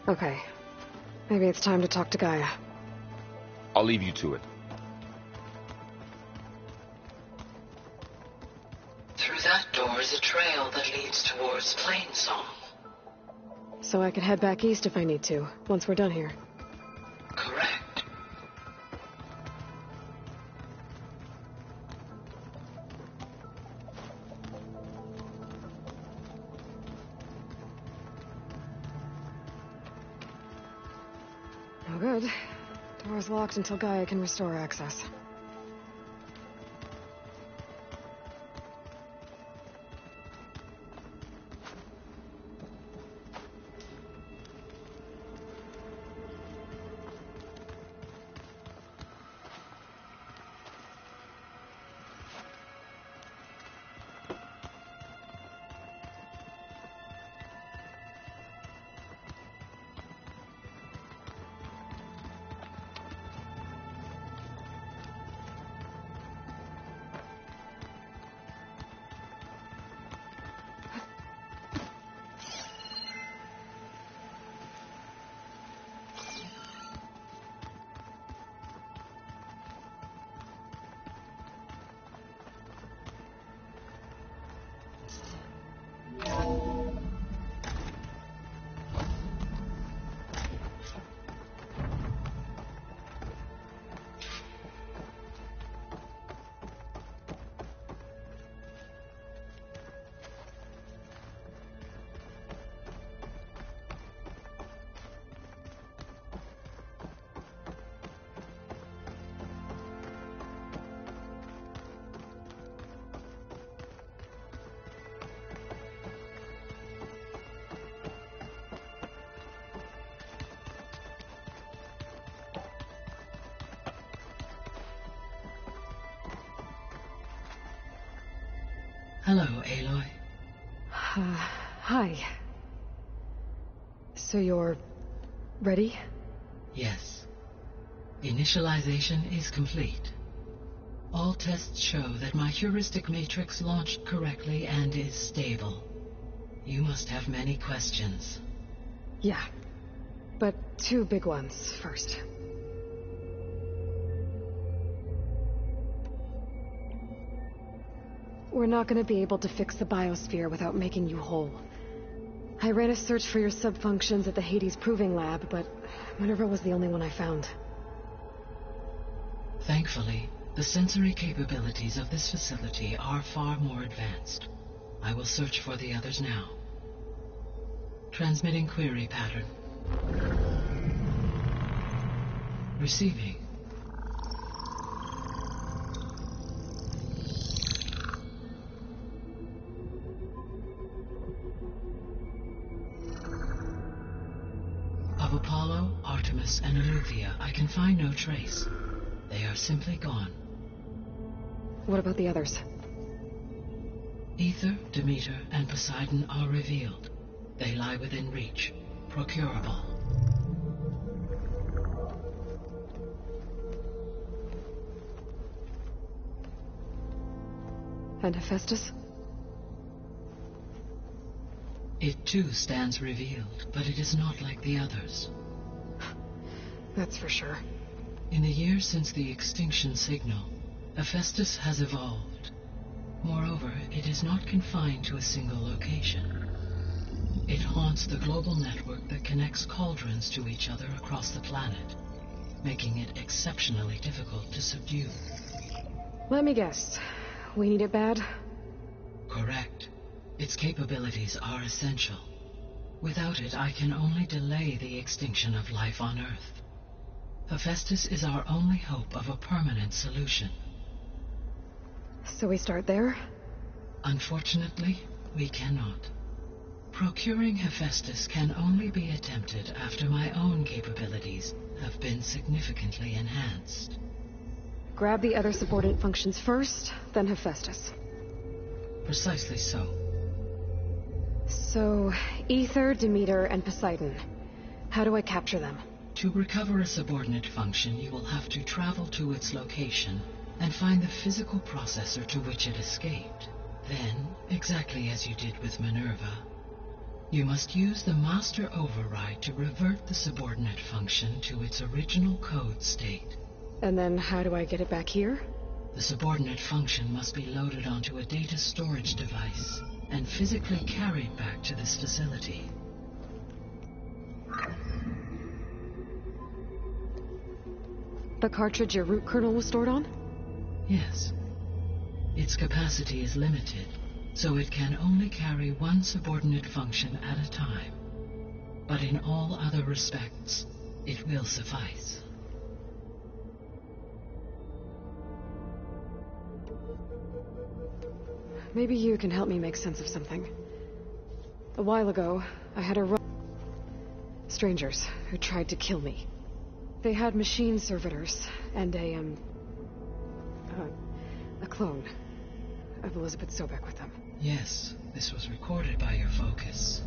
Okay. Maybe it's time to talk to Gaia. I'll leave you to it. Through that door is a trail that leads towards Plainsong. So I can head back east if I need to, once we're done here. Correct. No good. Door's locked until Gaia can restore access. Hello, Aloy. Hi. So you're ready? Yes. Initialization is complete. All tests show that my heuristic matrix launched correctly and is stable. You must have many questions. Yeah. But 2 big ones first. We're not going to be able to fix the biosphere without making you whole. I ran a search for your subfunctions at the Hades Proving Lab, but Minerva was the only one I found. Thankfully, the sensory capabilities of this facility are far more advanced. I will search for the others now. Transmitting query pattern. Receiving. Of Apollo, Artemis, and Eleuthia, I can find no trace. They are simply gone. What about the others? Aether, Demeter, and Poseidon are revealed. They lie within reach, procurable. And Hephaestus? It too stands revealed, but it is not like the others. That's for sure. In the years since the extinction signal, Hephaestus has evolved. Moreover, it is not confined to a single location. It haunts the global network that connects cauldrons to each other across the planet, making it exceptionally difficult to subdue. Let me guess. We need it bad? Correct. Its capabilities are essential. Without it, I can only delay the extinction of life on Earth. Hephaestus is our only hope of a permanent solution. So we start there? Unfortunately, we cannot. Procuring Hephaestus can only be attempted after my own capabilities have been significantly enhanced. Grab the other subordinate functions first, then Hephaestus. Precisely so. So, Aether, Demeter, and Poseidon. How do I capture them? To recover a subordinate function, you will have to travel to its location and find the physical processor to which it escaped. Then, exactly as you did with Minerva, you must use the master override to revert the subordinate function to its original code state. And then how do I get it back here? The subordinate function must be loaded onto a data storage device and physically carried back to this facility. The cartridge your root kernel was stored on? Yes. Its capacity is limited, so it can only carry one subordinate function at a time. But in all other respects, it will suffice. Maybe you can help me make sense of something. A while ago, I had a strangers who tried to kill me. They had machine servitors and a clone of Elizabeth Sobek with them. Yes, this was recorded by your focus.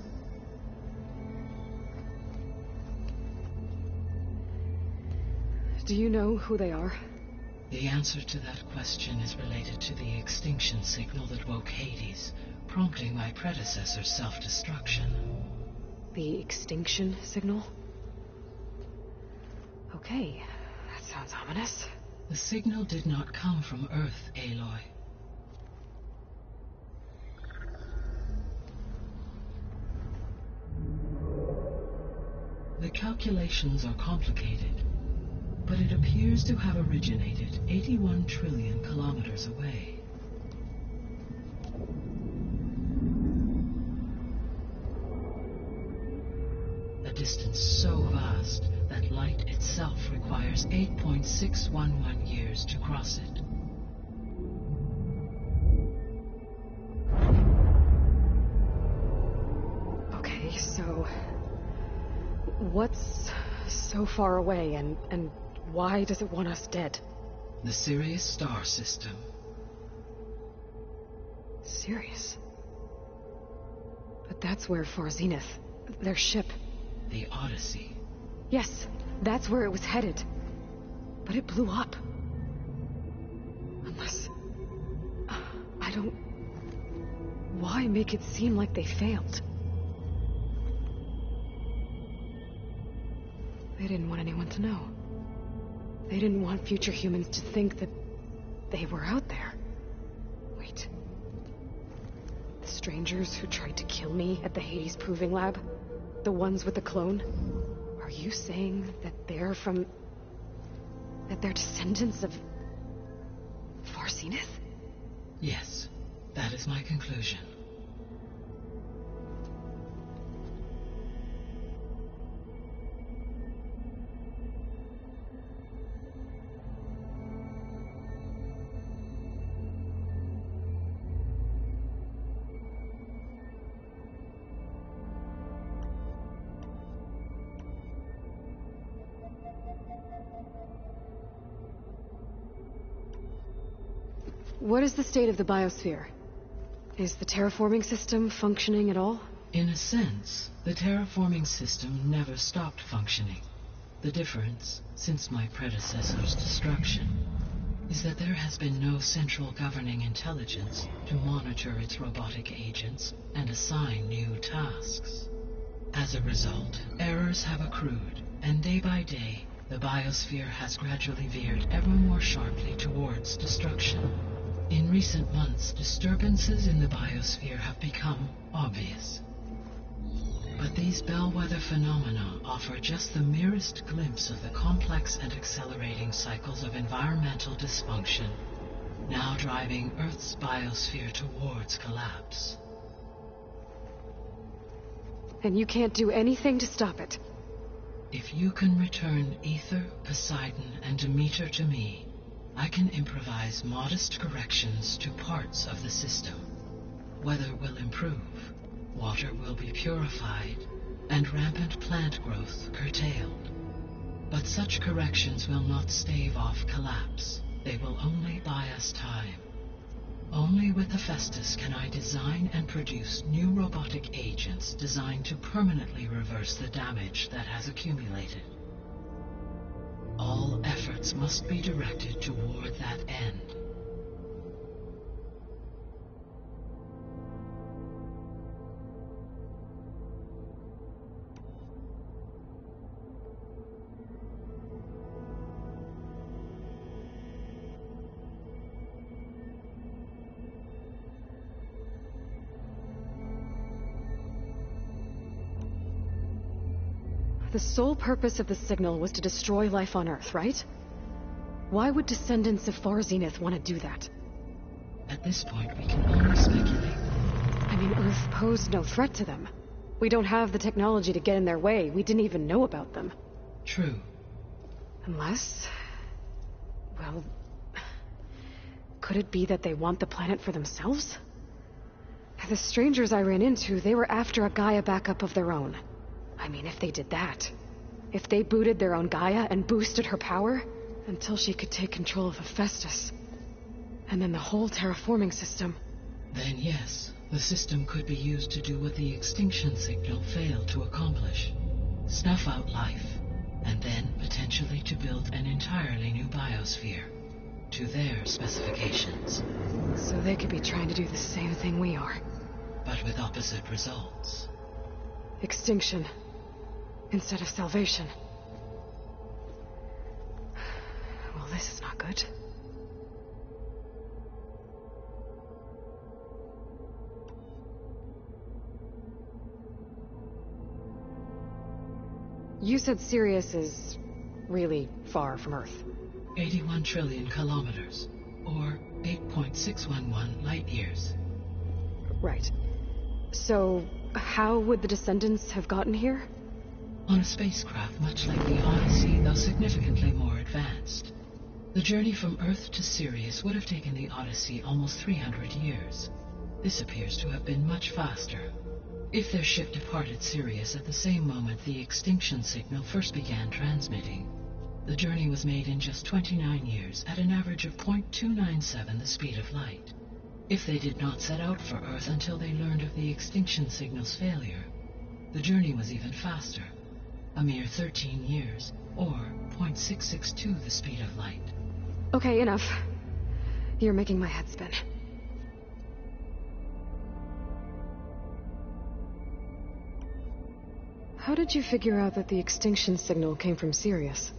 Do you know who they are? The answer to that question is related to the extinction signal that woke Hades, prompting my predecessor's self-destruction. The extinction signal? Okay, that sounds ominous. The signal did not come from Earth, Aloy. The calculations are complicated, but it appears to have originated 81 trillion kilometers away. A distance so vast that light itself requires 8.611 years to cross it. Okay, so what's so far away and why does it want us dead? The Sirius star system. Sirius. But that's where Far Zenith, their ship... The Odyssey. Yes, that's where it was headed. But it blew up. Unless... I don't... Why make it seem like they failed? They didn't want anyone to know. They didn't want future humans to think that they were out there. Wait. The strangers who tried to kill me at the Hades Proving Lab? The ones with the clone? Are you saying that they're from... that they're descendants of... Far Zenith? Yes, that is my conclusion. What is the state of the biosphere? Is the terraforming system functioning at all? In a sense, the terraforming system never stopped functioning. The difference, since my predecessor's destruction, is that there has been no central governing intelligence to monitor its robotic agents and assign new tasks. As a result, errors have accrued, and day by day, the biosphere has gradually veered ever more sharply towards destruction. In recent months, disturbances in the biosphere have become obvious. But these bellwether phenomena offer just the merest glimpse of the complex and accelerating cycles of environmental dysfunction, now driving Earth's biosphere towards collapse. And you can't do anything to stop it? If you can return Aether, Poseidon, and Demeter to me, I can improvise modest corrections to parts of the system. Weather will improve, water will be purified, and rampant plant growth curtailed. But such corrections will not stave off collapse. They will only buy us time. Only with Hephaestus can I design and produce new robotic agents designed to permanently reverse the damage that has accumulated. All efforts must be directed toward that end. The sole purpose of the signal was to destroy life on Earth, right? Why would descendants of Far Zenith want to do that? At this point, we can only speculate. I mean, Earth posed no threat to them. We don't have the technology to get in their way. We didn't even know about them. True. Unless... well... could it be that they want the planet for themselves? The strangers I ran into, they were after a Gaia backup of their own. I mean, if they did that, if they booted their own Gaia and boosted her power, until she could take control of Hephaestus, and then the whole terraforming system... Then yes, the system could be used to do what the extinction signal failed to accomplish. Snuff out life, and then potentially to build an entirely new biosphere, to their specifications. So they could be trying to do the same thing we are. But with opposite results. Extinction. Instead of salvation. Well, this is not good. You said Sirius is really far from Earth. 81 trillion kilometers, or 8.611 light years. Right. So, how would the descendants have gotten here? On a spacecraft much like the Odyssey, though significantly more advanced. The journey from Earth to Sirius would have taken the Odyssey almost 300 years. This appears to have been much faster. If their ship departed Sirius at the same moment the extinction signal first began transmitting, the journey was made in just 29 years at an average of 0.297 the speed of light. If they did not set out for Earth until they learned of the extinction signal's failure, the journey was even faster, a mere 13 years, or 0.662 the speed of light. Okay, enough. You're making my head spin. How did you figure out that the extinction signal came from Sirius?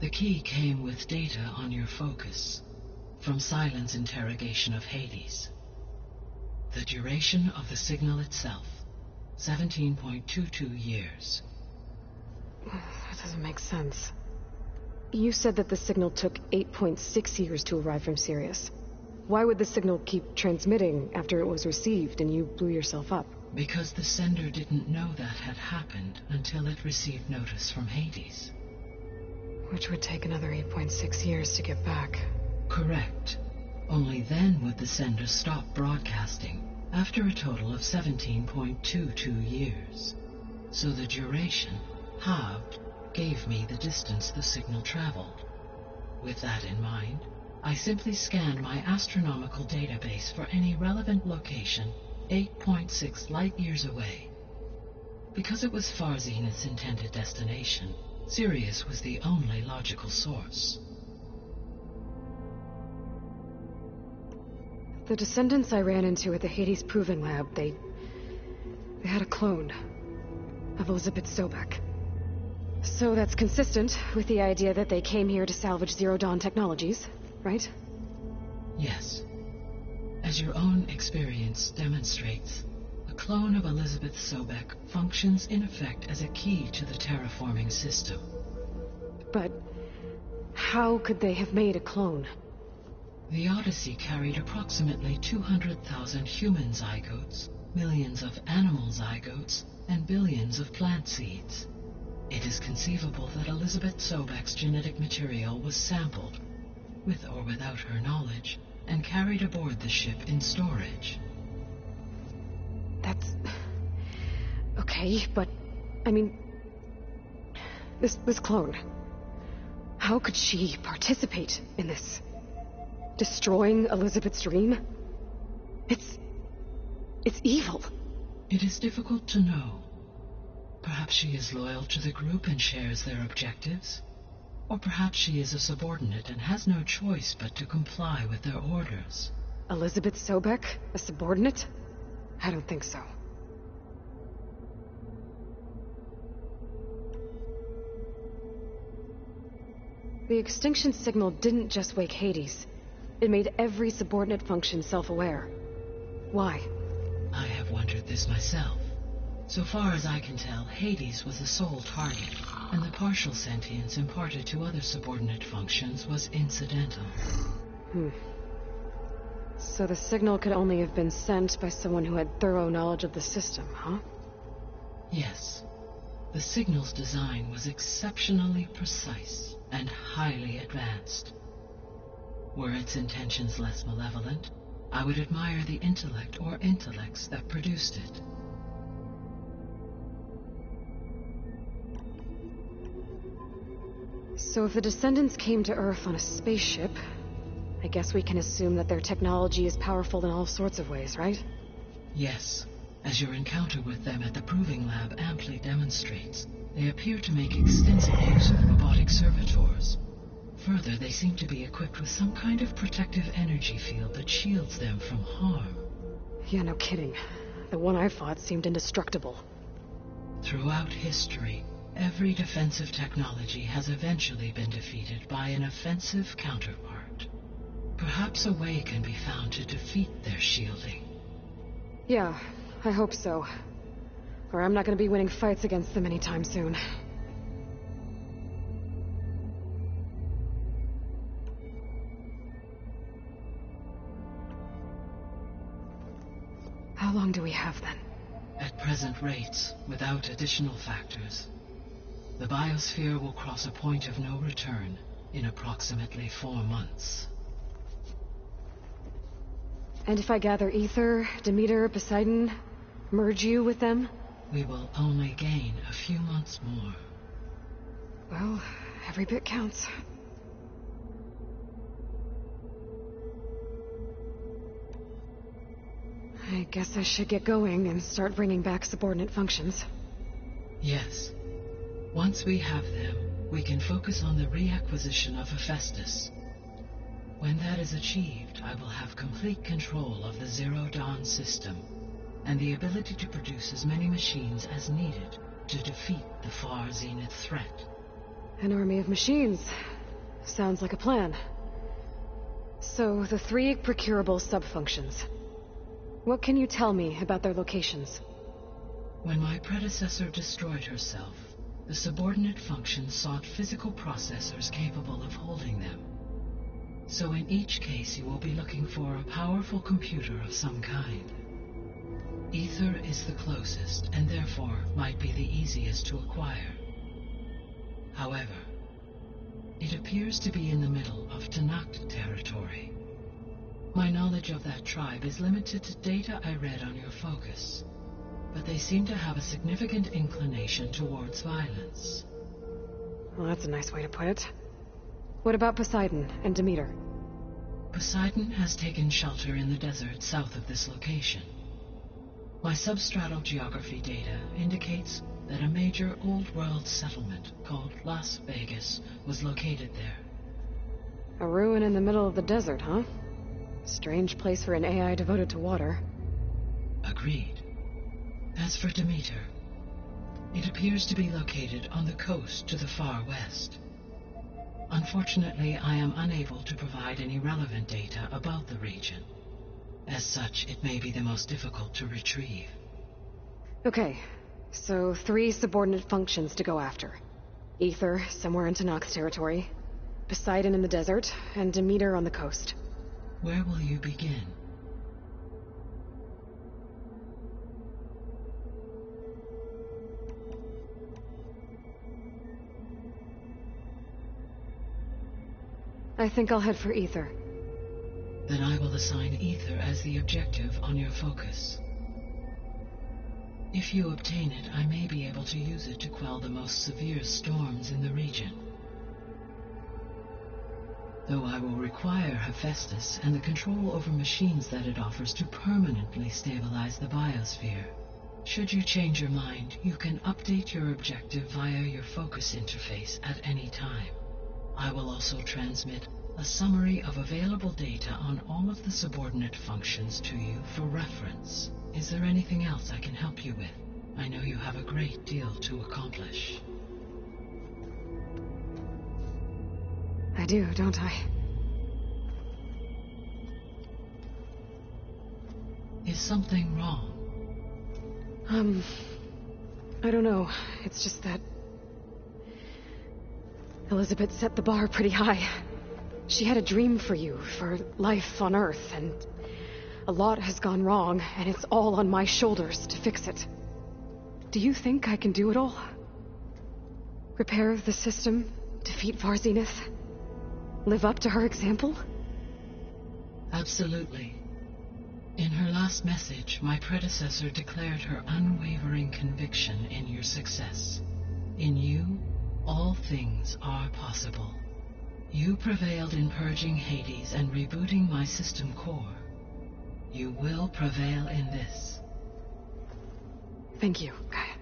The key came with data on your focus, from Silent's interrogation of Hades. The duration of the signal itself, 17.22 years. That doesn't make sense. You said that the signal took 8.6 years to arrive from Sirius. Why would the signal keep transmitting after it was received and you blew yourself up? Because the sender didn't know that had happened until it received notice from Hades. Which would take another 8.6 years to get back. Correct. Only then would the sender stop broadcasting, after a total of 17.22 years. So the duration, halved, gave me the distance the signal traveled. With that in mind, I simply scanned my astronomical database for any relevant location 8.6 light-years away. Because it was Far Zenith's intended destination, Sirius was the only logical source. The descendants I ran into at the Hades Proving Lab, they had a clone of Elizabeth Sobek. So that's consistent with the idea that they came here to salvage Zero Dawn technologies, right? Yes. As your own experience demonstrates, a clone of Elizabeth Sobek functions in effect as a key to the terraforming system. But how could they have made a clone? The Odyssey carried approximately 200,000 human zygotes, millions of animal zygotes, and billions of plant seeds. It is conceivable that Elizabeth Sobek's genetic material was sampled, with or without her knowledge, and carried aboard the ship in storage. That's... okay, but... I mean... This clone... How could she participate in this? Destroying Elizabeth's dream? It's evil. It is difficult to know. Perhaps she is loyal to the group and shares their objectives. Or perhaps she is a subordinate and has no choice but to comply with their orders. Elizabeth Sobek? A subordinate? I don't think so. The extinction signal didn't just wake Hades. It made every subordinate function self-aware. Why? I have wondered this myself. So far as I can tell, Hades was the sole target, and the partial sentience imparted to other subordinate functions was incidental. So the signal could only have been sent by someone who had thorough knowledge of the system, huh? Yes. The signal's design was exceptionally precise and highly advanced. Were its intentions less malevolent, I would admire the intellect or intellects that produced it. So if the descendants came to Earth on a spaceship, I guess we can assume that their technology is powerful in all sorts of ways, right? Yes. As your encounter with them at the Proving Lab amply demonstrates, they appear to make extensive use of robotic servitors. Further, they seem to be equipped with some kind of protective energy field that shields them from harm. Yeah, no kidding. The one I fought seemed indestructible. Throughout history, every defensive technology has eventually been defeated by an offensive counterpart. Perhaps a way can be found to defeat their shielding. Yeah, I hope so. Or I'm not going to be winning fights against them anytime soon. How long do we have then? At present rates, without additional factors, the biosphere will cross a point of no return in approximately 4 months. And if I gather Ether, Demeter, Poseidon, merge you with them? We will only gain a few months more. Well, every bit counts. Guess I should get going and start bringing back subordinate functions. Yes. Once we have them, we can focus on the reacquisition of Hephaestus. When that is achieved, I will have complete control of the Zero Dawn system, and the ability to produce as many machines as needed to defeat the Far Zenith threat. An army of machines. Sounds like a plan. So, the 3 procurable sub-functions. What can you tell me about their locations? When my predecessor destroyed herself, the subordinate functions sought physical processors capable of holding them. So in each case you will be looking for a powerful computer of some kind. Ether is the closest, and therefore might be the easiest to acquire. However, it appears to be in the middle of Tenakth territory. My knowledge of that tribe is limited to data I read on your focus, but they seem to have a significant inclination towards violence. Well, that's a nice way to put it. What about Poseidon and Demeter? Poseidon has taken shelter in the desert south of this location. My substratal geography data indicates that a major old-world settlement called Las Vegas was located there. A ruin in the middle of the desert, huh? Strange place for an AI devoted to water. Agreed. As for Demeter, it appears to be located on the coast to the far west. Unfortunately, I am unable to provide any relevant data about the region. As such, it may be the most difficult to retrieve. Okay, so 3 subordinate functions to go after. Ether, somewhere in Tenakth territory, Poseidon in the desert, and Demeter on the coast. Where will you begin? I think I'll head for Ether. Then I will assign Ether as the objective on your focus. If you obtain it, I may be able to use it to quell the most severe storms in the region. Though I will require Hephaestus and the control over machines that it offers to permanently stabilize the biosphere. Should you change your mind, you can update your objective via your focus interface at any time. I will also transmit a summary of available data on all of the subordinate functions to you for reference. Is there anything else I can help you with? I know you have a great deal to accomplish. I do, don't I? Is something wrong? I don't know. It's just that Elizabeth set the bar pretty high. She had a dream for you, for life on Earth, and a lot has gone wrong, and it's all on my shoulders to fix it. Do you think I can do it all? Repair the system, defeat Far Zenith, live up to her example? Absolutely. In her last message, my predecessor declared her unwavering conviction in your success. In you, all things are possible. You prevailed in purging Hades and rebooting my system core. You will prevail in this. Thank you, Gaia.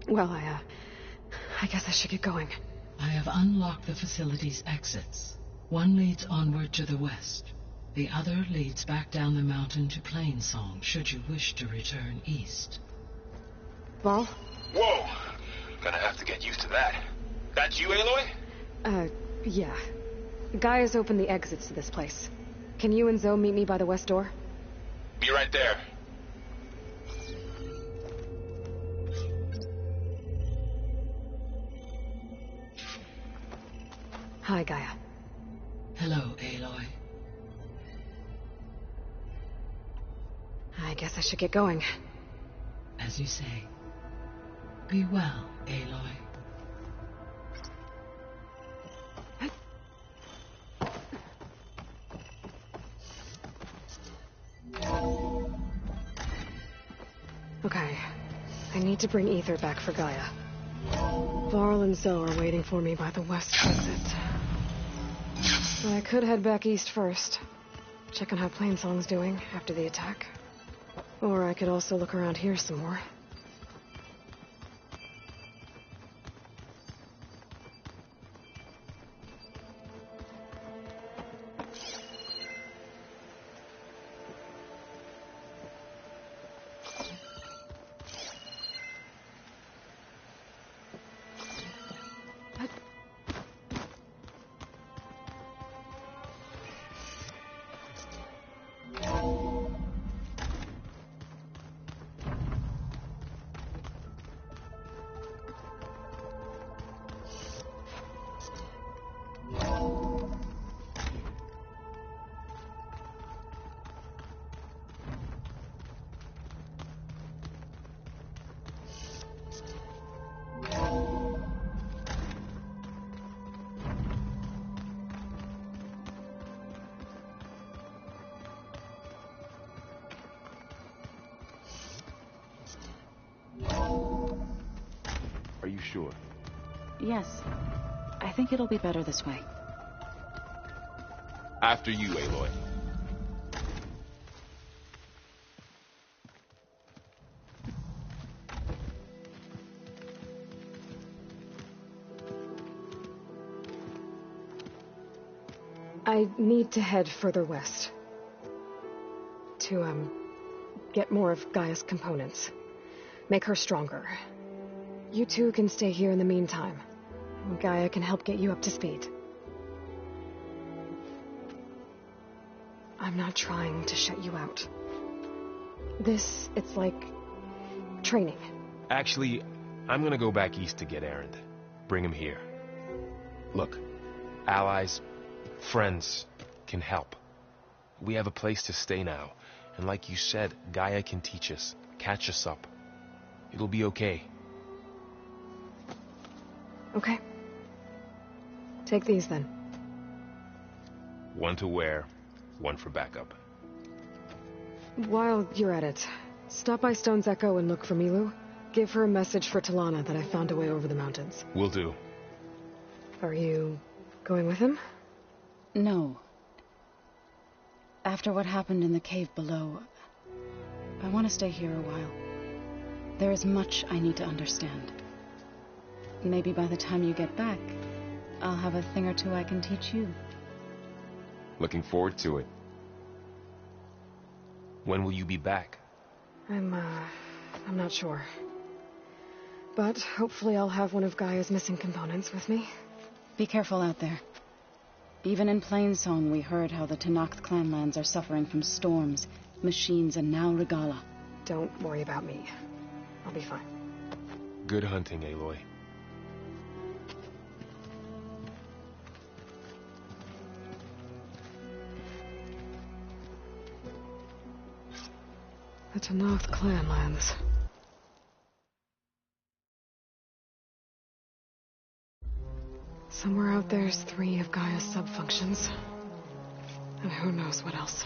Well, I guess I should get going. I have unlocked the facility's exits. One leads onward to the west. The other leads back down the mountain to Plainsong, should you wish to return east. Well? Whoa! Gonna have to get used to that. That's you, Aloy? Yeah. Gaia's opened the exits to this place. Can you and Zoe meet me by the west door? Be right there. Hi, Gaia. Hello, Aloy. I guess I should get going. As you say. Be well, Aloy. Okay. I need to bring Ether back for Gaia. Varl and Zoe are waiting for me by the west exit. I could head back east first. Check on how Plainsong's doing after the attack. Or I could also look around here some more. Are you sure? Yes. I think it'll be better this way. After you, Aloy. I need to head further west. To, get more of Gaia's components. Make her stronger. You two can stay here in the meantime. Gaia can help get you up to speed. I'm not trying to shut you out. It's like training. Actually, I'm gonna go back east to get Erend. Bring him here. Look, allies, friends can help. We have a place to stay now. And like you said, Gaia can teach us, catch us up. It'll be okay. Okay. Take these then. One to wear, one for backup. While you're at it, stop by Stone's Echo and look for Milu. Give her a message for Talana that I found a way over the mountains. Will do. Are you going with him? No. After what happened in the cave below, I want to stay here a while. There is much I need to understand. Maybe by the time you get back, I'll have a thing or two I can teach you. Looking forward to it. When will you be back? I'm not sure. But hopefully I'll have one of Gaia's missing components with me. Be careful out there. Even in Plainsong, we heard how the Tenakth clanlands are suffering from storms, machines, and now Regalla. Don't worry about me. I'll be fine. Good hunting, Aloy. The Tenakth clanlands. Somewhere out there's 3 of Gaia's sub-functions. And who knows what else.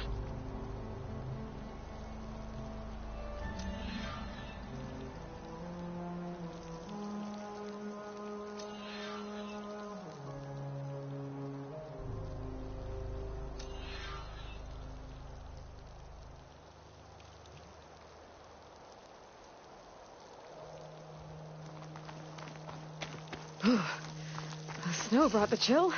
The snow brought the chill.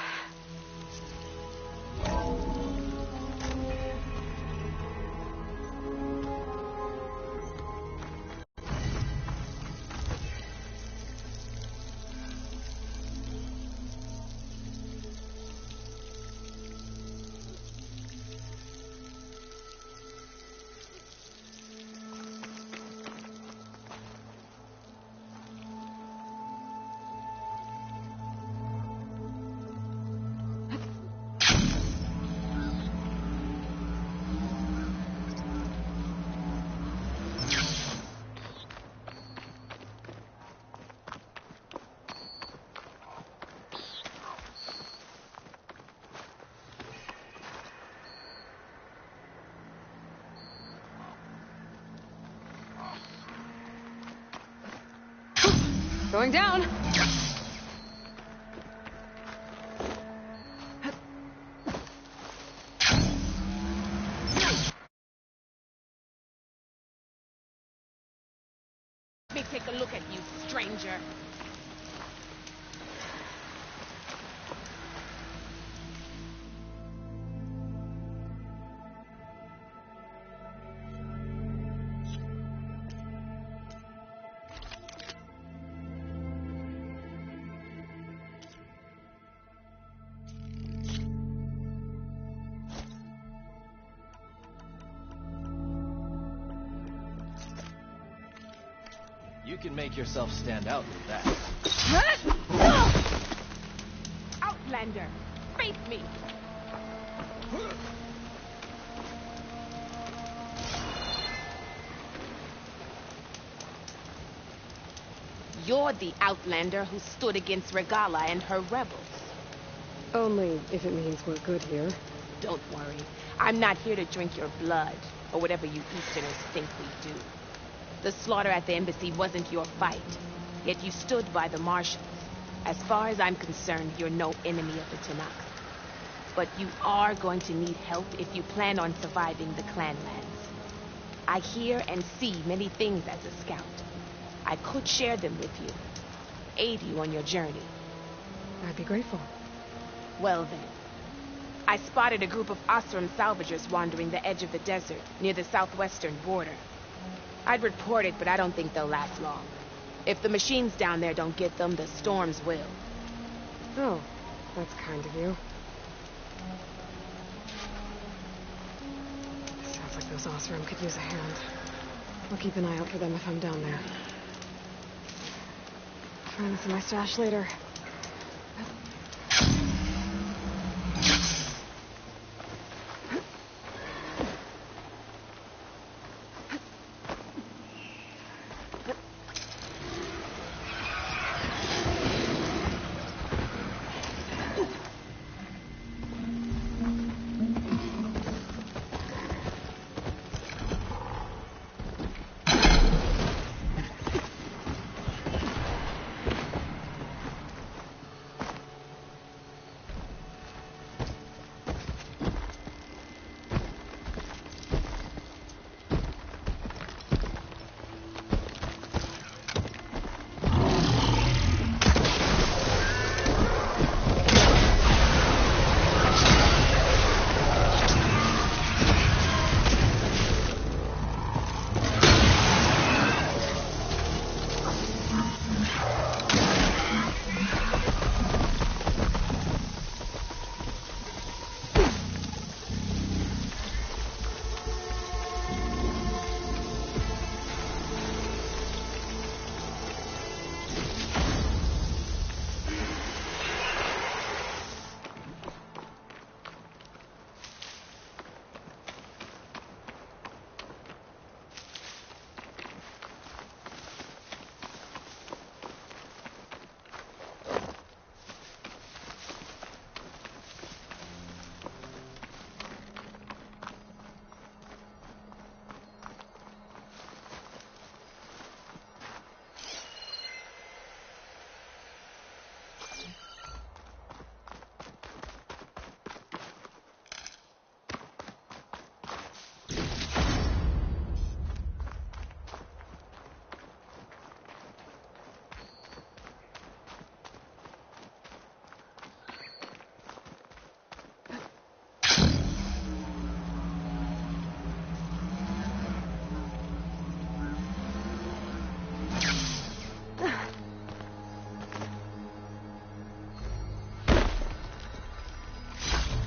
Going down. a look at you, stranger. You can make yourself stand out with that. Outlander, face me! You're the Outlander who stood against Regala and her rebels. Only if it means we're good here. Don't worry. I'm not here to drink your blood, or whatever you Easterners think we do. The slaughter at the embassy wasn't your fight, yet you stood by the Marshals. As far as I'm concerned, you're no enemy of the Tenakth. But you are going to need help if you plan on surviving the Clanlands. I hear and see many things as a scout. I could share them with you, aid you on your journey. I'd be grateful. Well then, I spotted a group of Osram salvagers wandering the edge of the desert near the southwestern border. I'd report it, but I don't think they'll last long. If the machines down there don't get them, the storms will. Oh, that's kind of you. Sounds like those Osram could use a hand. I'll keep an eye out for them if I'm down there. Find this in my stash later.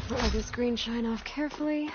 Let this green shine off carefully.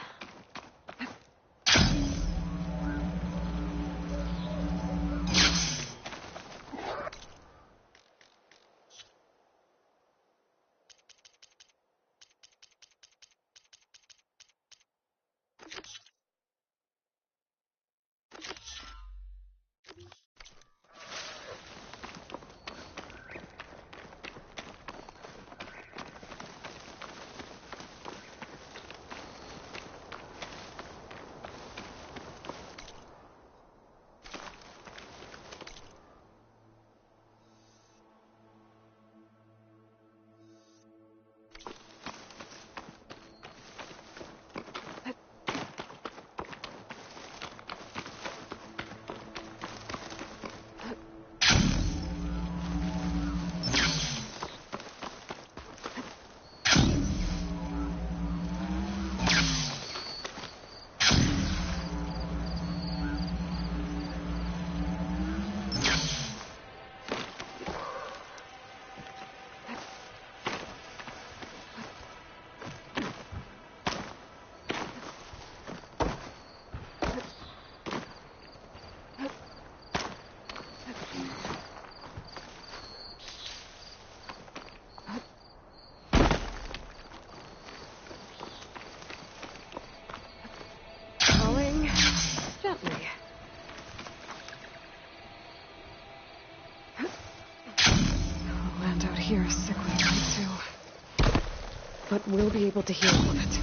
But we'll be able to heal all of it.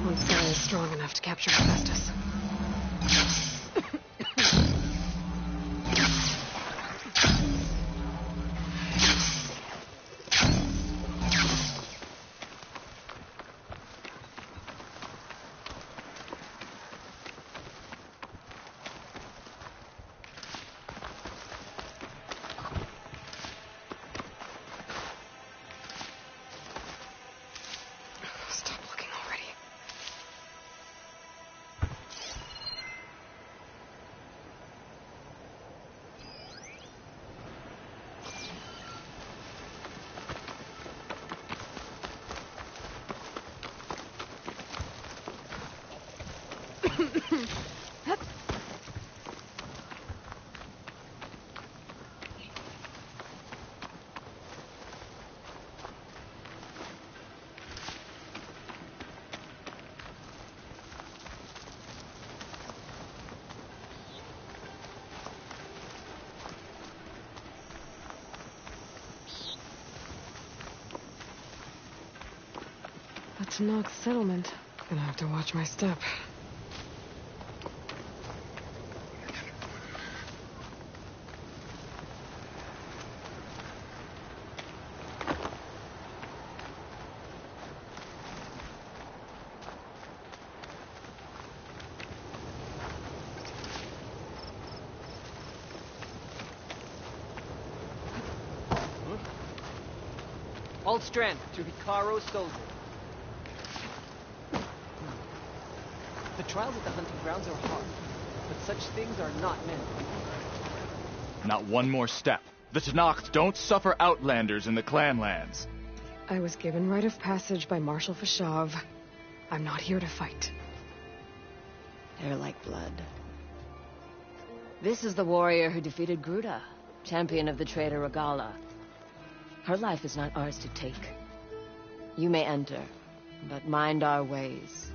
Once Gaia is strong enough to capture Hephaestus. The Tanakh settlement. Gonna have to watch my step. All strength to Hikaru Sozu. The trials at the hunting grounds are hard, but such things are not meant. Not one more step. The Tanakh don't suffer outlanders in the Clanlands. I was given rite of passage by Marshal Fashav. I'm not here to fight. They're like blood. This is the warrior who defeated Gruda, champion of the traitor Regala. Her life is not ours to take. You may enter, but mind our ways.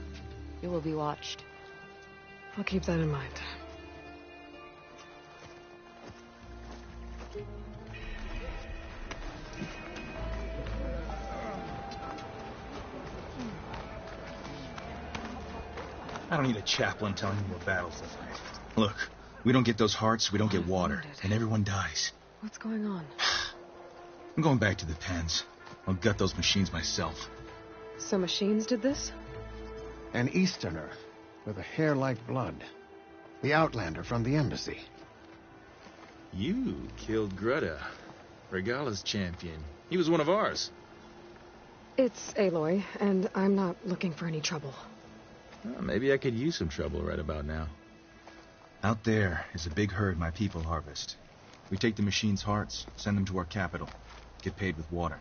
You will be watched. I'll keep that in mind. I don't need a chaplain telling me what battles to fight. Look, we don't get those hearts, we don't get water, and everyone dies. What's going on? I'm going back to the pens. I'll gut those machines myself. So machines did this? An Easterner with a hair like blood. The Outlander from the embassy. You killed Greta, Regala's champion. He was one of ours. It's Aloy, and I'm not looking for any trouble. Well, maybe I could use some trouble right about now. Out there is a big herd my people harvest. We take the machines' hearts, send them to our capital, get paid with water.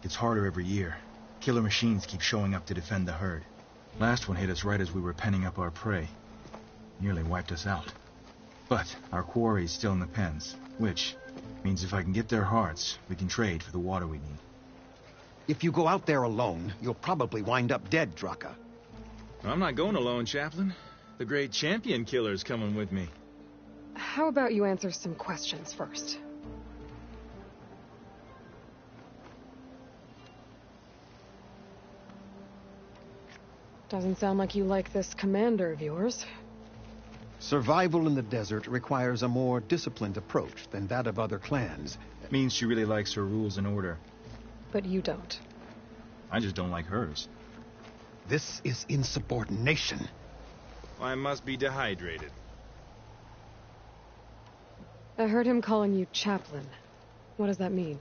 Gets harder every year. Killer machines keep showing up to defend the herd. Last one hit us right as we were penning up our prey. Nearly wiped us out. But our quarry is still in the pens, which means if I can get their hearts, we can trade for the water we need. If you go out there alone, you'll probably wind up dead, Draka. I'm not going alone, Chaplain. The great champion killer's coming with me. How about you answer some questions first? Doesn't sound like you like this commander of yours. Survival in the desert requires a more disciplined approach than that of other clans. That means she really likes her rules and order. But you don't. I just don't like hers. This is insubordination. I must be dehydrated. I heard him calling you Chaplain. What does that mean?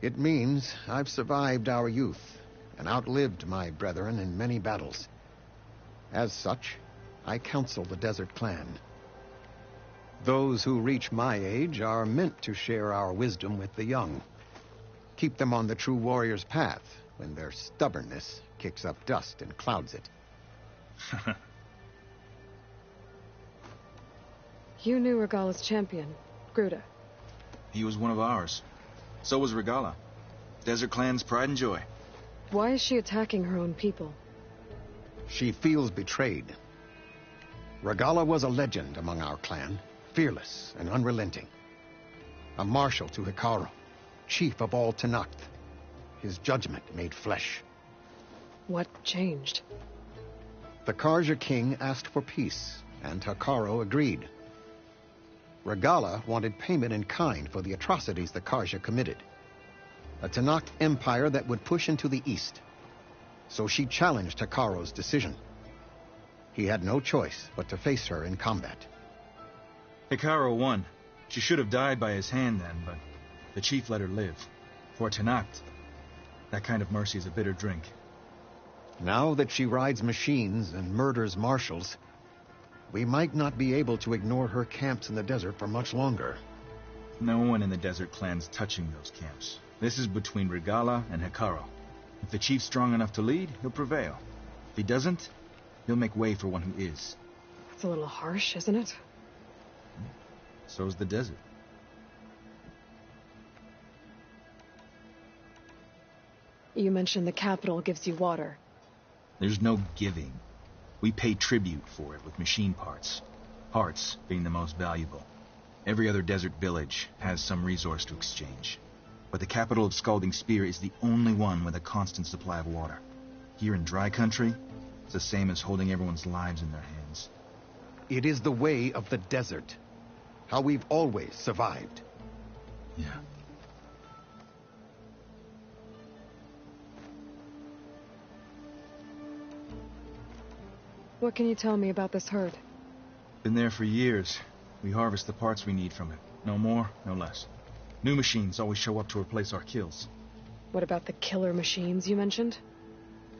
It means I've survived our youth and outlived my brethren in many battles. As such, I counsel the Desert Clan. Those who reach my age are meant to share our wisdom with the young. Keep them on the true warrior's path when their stubbornness kicks up dust and clouds it. You knew Regala's champion, Gruda. He was one of ours. So was Regala. Desert Clan's pride and joy. Why is she attacking her own people? She feels betrayed. Regala was a legend among our clan, fearless and unrelenting. A marshal to Hikaru, chief of all Tanakh. his judgment made flesh. What changed? The Karja king asked for peace, and Hekarro agreed. Regalla wanted payment in kind for the atrocities the Karja committed. A Tenakth empire that would push into the east. So she challenged Hekarro's decision. He had no choice but to face her in combat. Hekarro won. She should have died by his hand then, but the chief let her live. For Tenakth, that kind of mercy is a bitter drink. Now that she rides machines and murders marshals, we might not be able to ignore her camps in the desert for much longer. No one in the Desert Clan's touching those camps. This is between Regalla and Hekarro. If the chief's strong enough to lead, he'll prevail. If he doesn't, he'll make way for one who is. It's a little harsh, isn't it? So's the desert. You mentioned the capital gives you water. There's no giving. We pay tribute for it with machine parts. Parts being the most valuable. Every other desert village has some resource to exchange. But the capital of Scalding Spear is the only one with a constant supply of water. Here in dry country, it's the same as holding everyone's lives in their hands. It is the way of the desert. How we've always survived. Yeah. What can you tell me about this herd? Been there for years. We harvest the parts we need from it. No more, no less. New machines always show up to replace our kills. What about the killer machines you mentioned?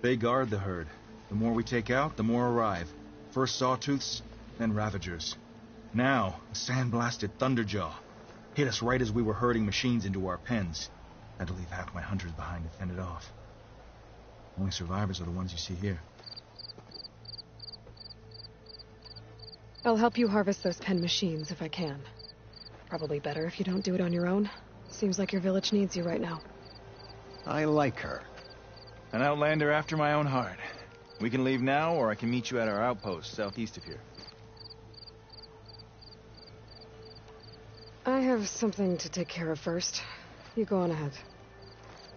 They guard the herd. The more we take out, the more arrive. First Sawtooths, then Ravagers. Now, a sand-blasted Thunderjaw. Hit us right as we were herding machines into our pens. Had to leave half my hunters behind to fend it off. Only survivors are the ones you see here. I'll help you harvest those pen machines if I can. Probably better if you don't do it on your own. Seems like your village needs you right now. I like her. An outlander after my own heart. We can leave now, or I can meet you at our outpost southeast of here. I have something to take care of first. You go on ahead.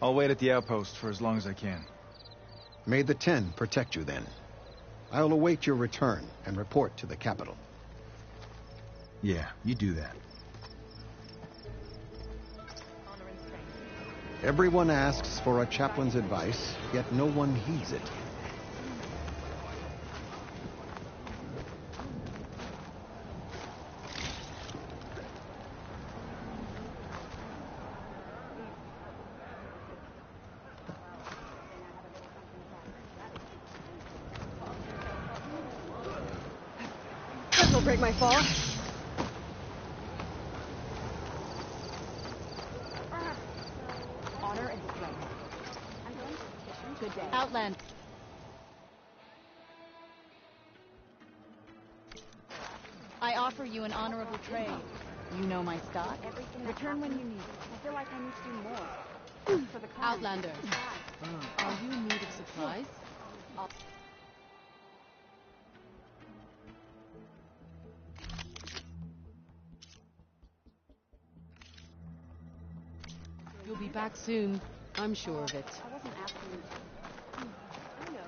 I'll wait at the outpost for as long as I can. May the Ten protect you then. I'll await your return and report to the capital. Yeah, you do that. Everyone asks for a chaplain's advice, yet no one heeds it. This'll break my fall. Honor and strength. I'm going to petition. Good day. Outland. I offer you an honorable trade. You know my stock. Return when you need it. I feel like I need to do more. For the cause. Outlander. Are you in need of supplies? You'll be back soon. I'm sure of it. I wasn't asking. I know.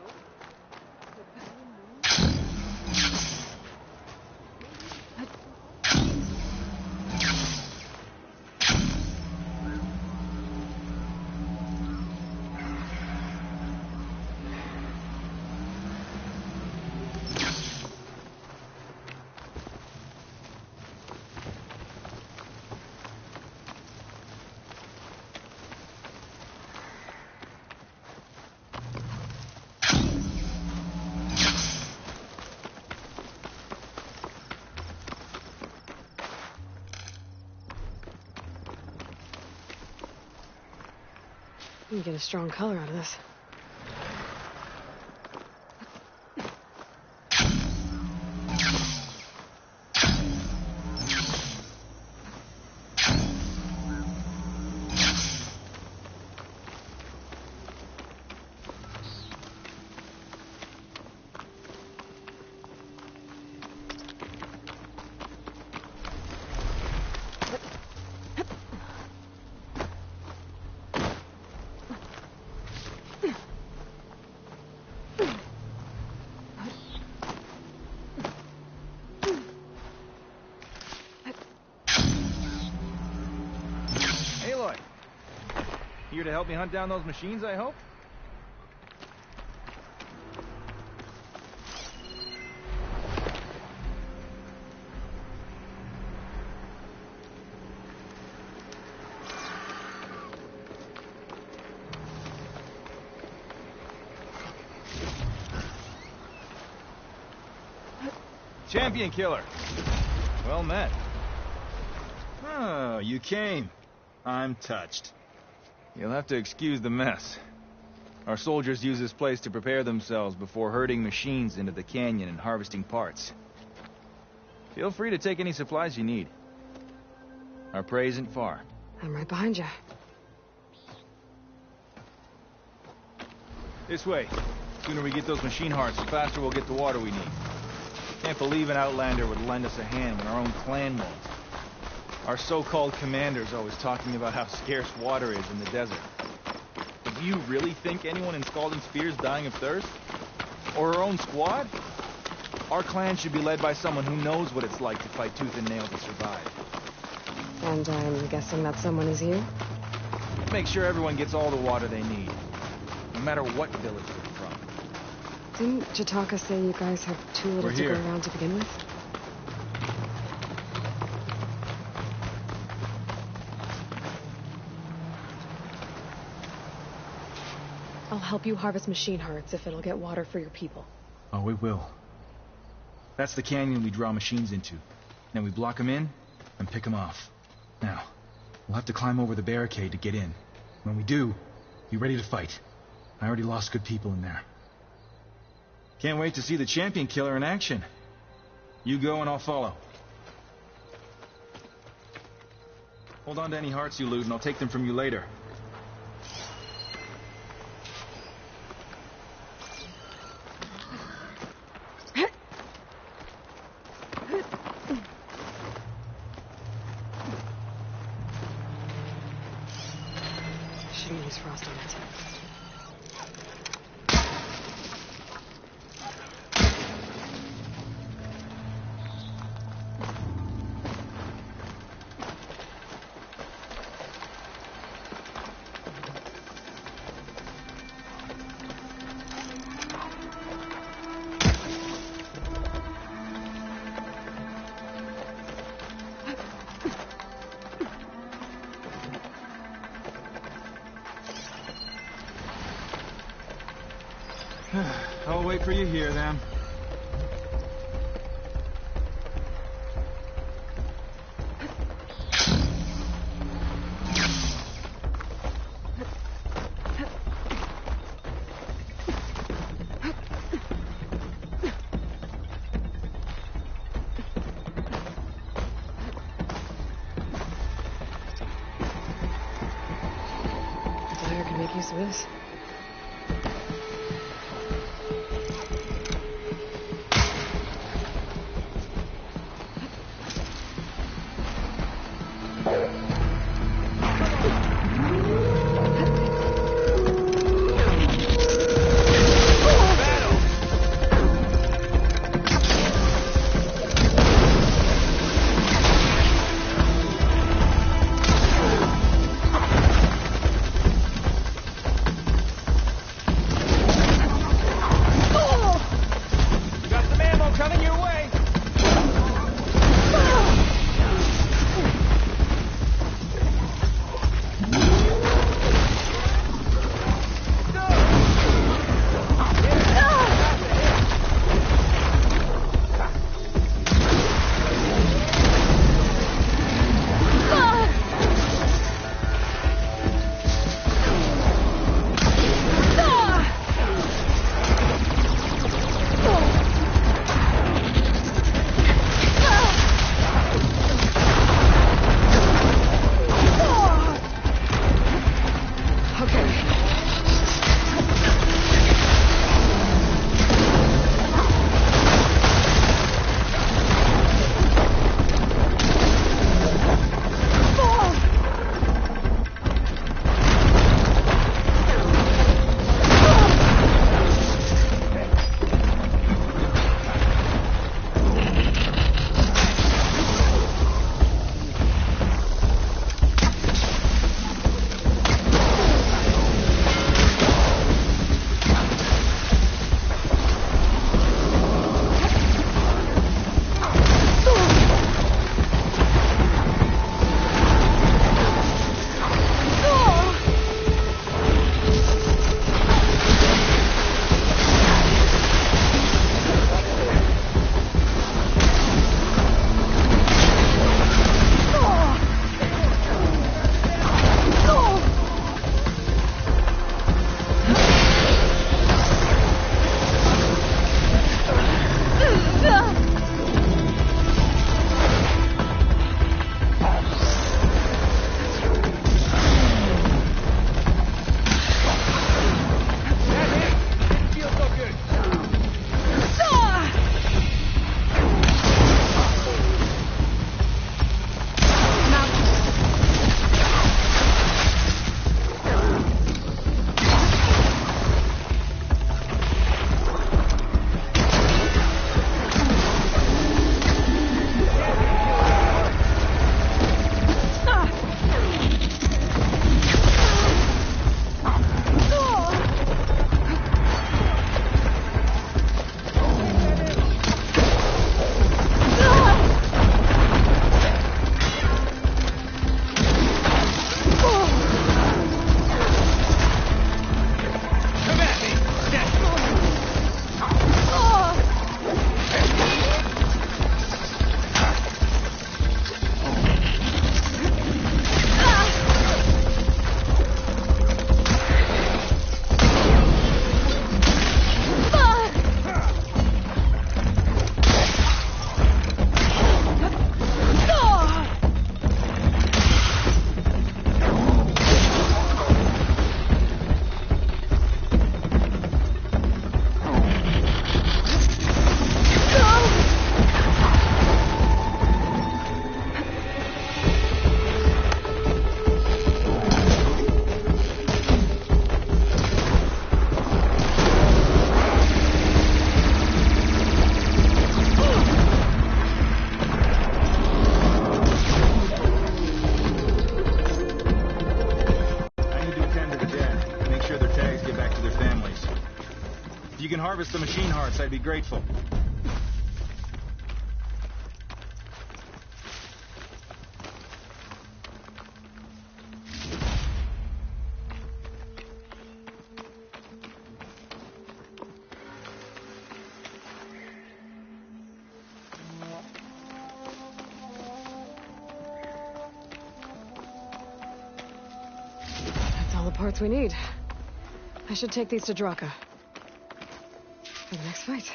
You get a strong color out of this. Here to help me hunt down those machines, I hope? Champion Killer. Well met. Oh, you came. I'm touched. You'll have to excuse the mess. Our soldiers use this place to prepare themselves before herding machines into the canyon and harvesting parts. Feel free to take any supplies you need. Our prey isn't far. I'm right behind you. This way. Sooner we get those machine hearts, the faster we'll get the water we need. Can't believe an Outlander would lend us a hand when our own clan won't. Our so-called commander's always talking about how scarce water is in the desert. But do you really think anyone in Scalding Spear's dying of thirst? Or our own squad? Our clan should be led by someone who knows what it's like to fight tooth and nail to survive. And I'm guessing that someone is you? Make sure everyone gets all the water they need, no matter what village they're from. Didn't Jataka say you guys have too little to go around to begin with? I'll help you harvest machine hearts if it'll get water for your people. Oh, it will. That's the canyon we draw machines into. Then we block them in and pick them off. Now, we'll have to climb over the barricade to get in. When we do, be ready to fight. I already lost good people in there. Can't wait to see the Champion Killer in action. You go and I'll follow. Hold on to any hearts you loot and I'll take them from you later. Shouldn't use frost on it. I'll wait for you here, then. Dyer can make use of this. harvest the machine hearts, I'd be grateful. That's all the parts we need. I should take these to Draka for the next fight.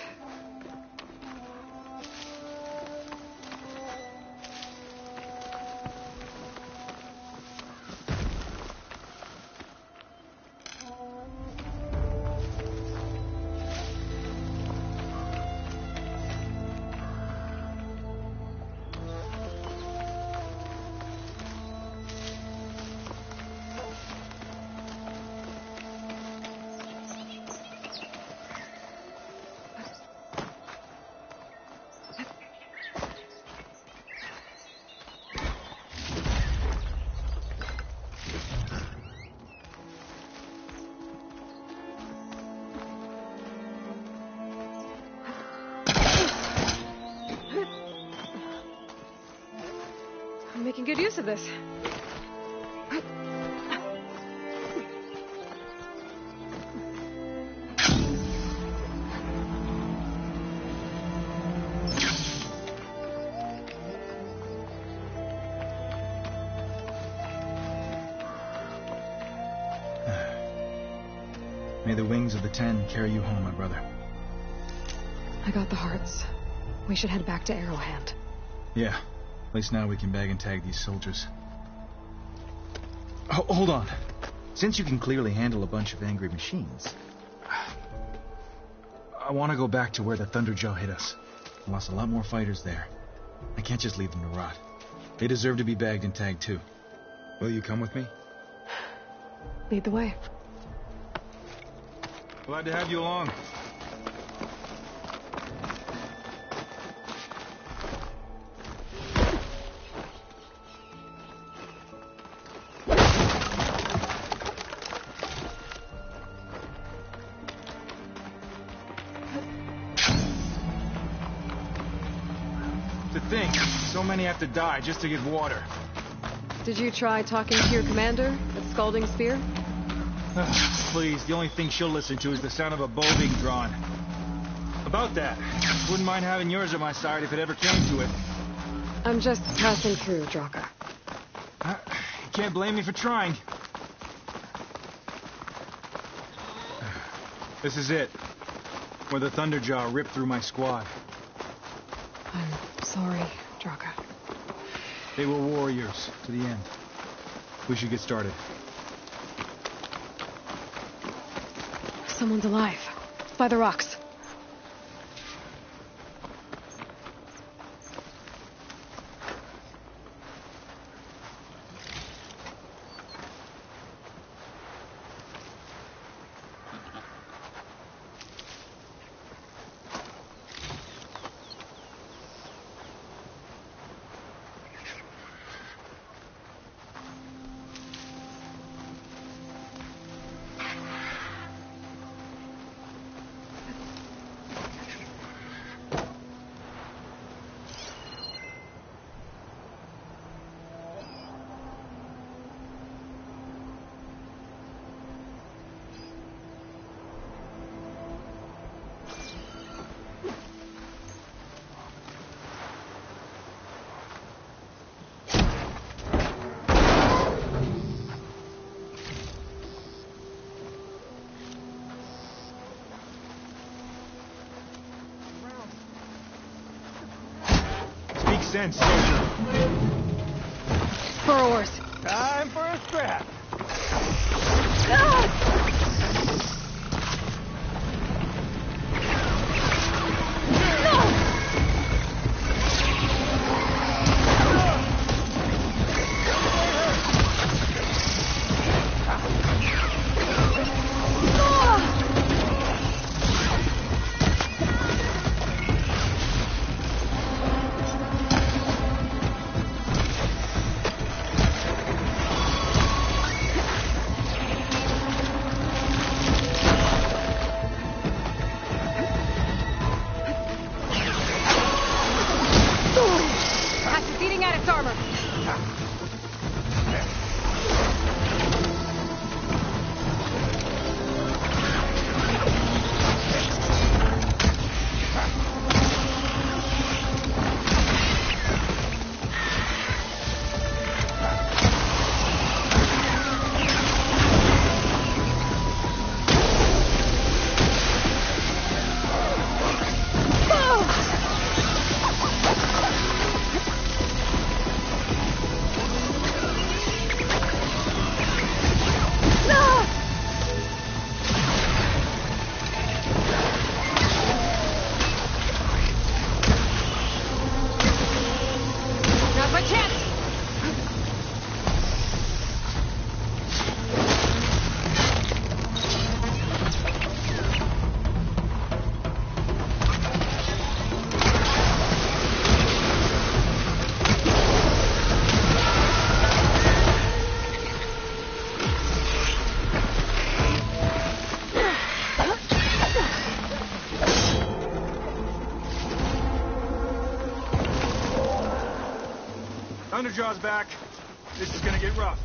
I'm making good use of this. May the wings of the Ten carry you home, my brother. I got the hearts. We should head back to Arrowhand. Yeah. At least now we can bag and tag these soldiers. Hold on. Since you can clearly handle a bunch of angry machines, I want to go back to where the Thunderjaw hit us. I lost a lot more fighters there. I can't just leave them to rot. They deserve to be bagged and tagged too. Will you come with me? Lead the way. Glad to have you along. To think, so many have to die just to get water. Did you try talking to your commander at Scalding Spear? Please, the only thing she'll listen to is the sound of a bow being drawn. About that, wouldn't mind having yours at my side if it ever came to it. I'm just passing through, Draka. You can't blame me for trying. This is it. Where the Thunderjaw ripped through my squad. I'm sorry, Draka. They were warriors to the end. We should get started. Someone's alive. By the rocks. Sense, soldier. Burrowers. Time for a scrap. Thunderjaw's back. This is gonna get rough.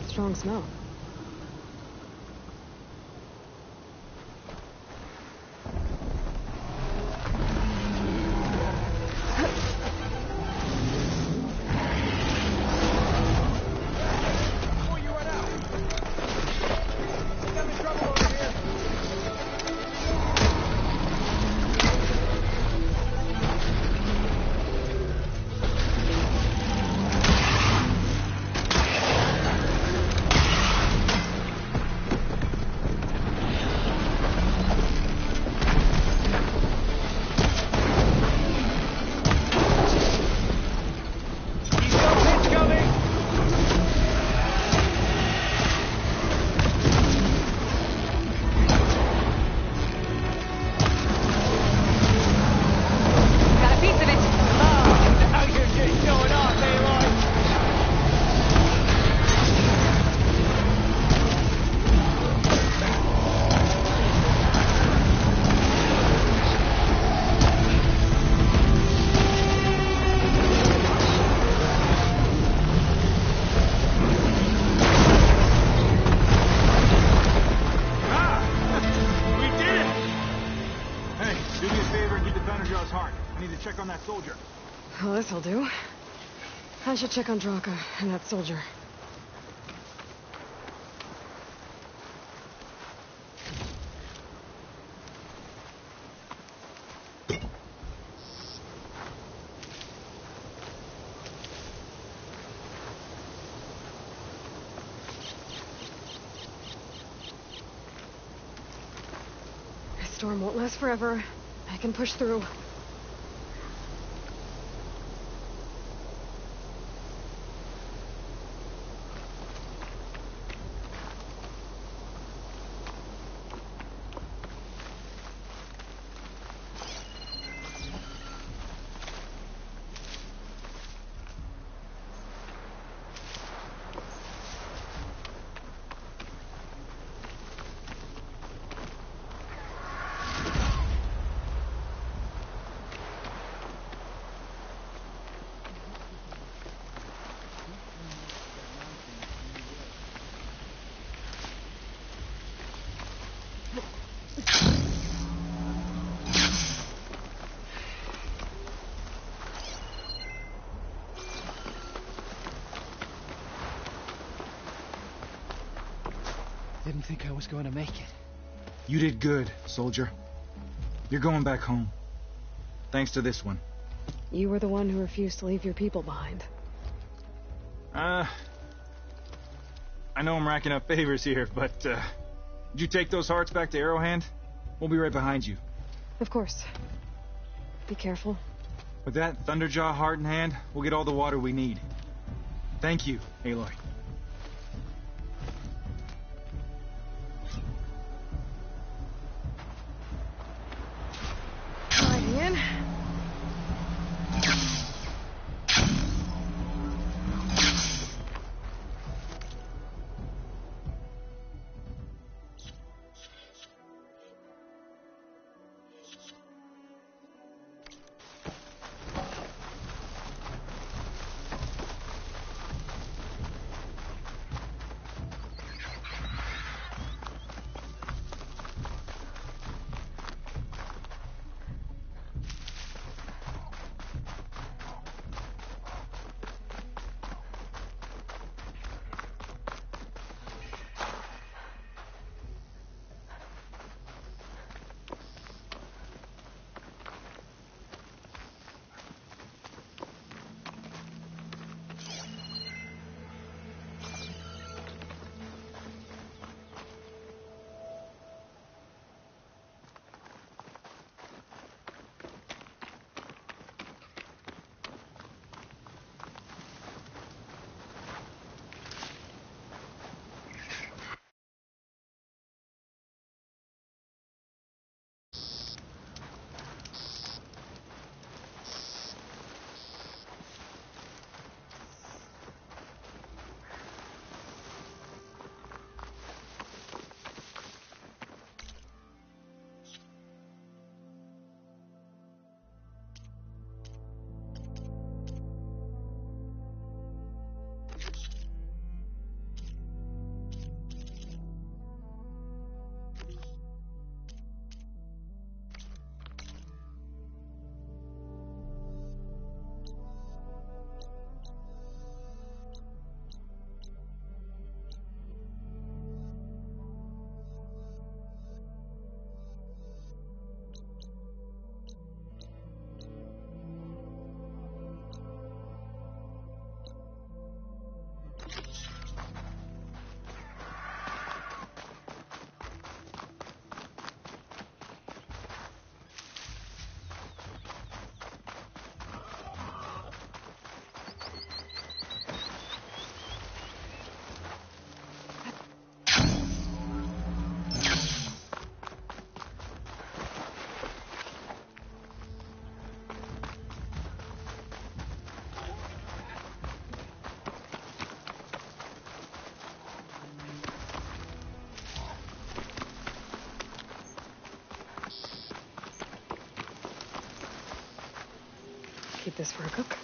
Strong smell. Well, this'll do. I should check on Draka and that soldier. This storm won't last forever. I can push through. Didn't think I was going to make it. You did good, soldier. You're going back home. Thanks to this one. You were the one who refused to leave your people behind. I know I'm racking up favors here, but, did you take those hearts back to Arrowhand? We'll be right behind you. Of course. Be careful. With that Thunderjaw heart in hand, we'll get all the water we need. Thank you, Aloy. this for a cook.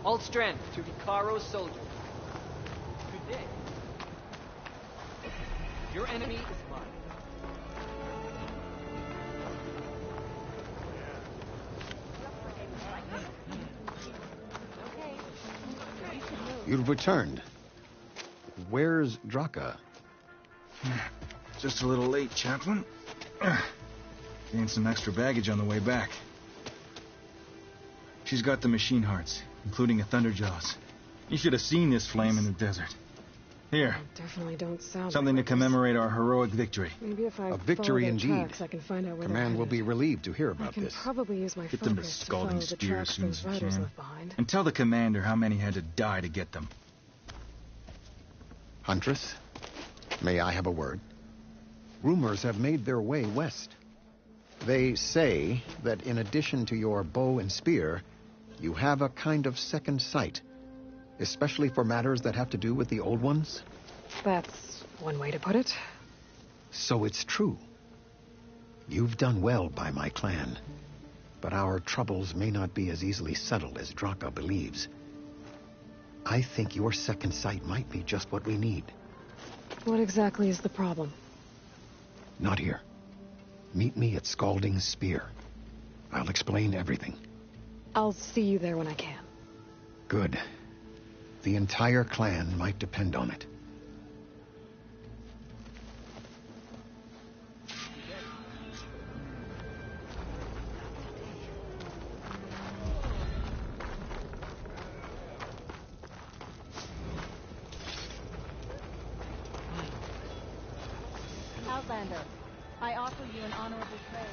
All strength to Hikaro's soldiers. Good day. Your enemy is mine. You've returned. Where's Draka? Just a little late, Chaplain. Gained some extra baggage on the way back. She's got the machine hearts, including a Thunderjaws. You should have seen this flame in the desert. Here. Definitely don't sound something like to commemorate our heroic victory. Maybe if I A victory follow their indeed. tracks, I can find out where Command they're will be headed. relieved to hear I about can this. probably use my Get them to focus to Scalding follow the Spear as tracks soon as those you riders can. left behind. And tell the commander how many had to die to get them. Huntress, may I have a word? Rumors have made their way west. They say that in addition to your bow and spear, you have a kind of second sight, especially for matters that have to do with the old ones. That's one way to put it. So it's true. You've done well by my clan, but our troubles may not be as easily settled as Draka believes. I think your second sight might be just what we need. What exactly is the problem? Not here. Meet me at Scalding Spear. I'll explain everything. I'll see you there when I can. Good. The entire clan might depend on it. Outlander, I offer you an honorable trade.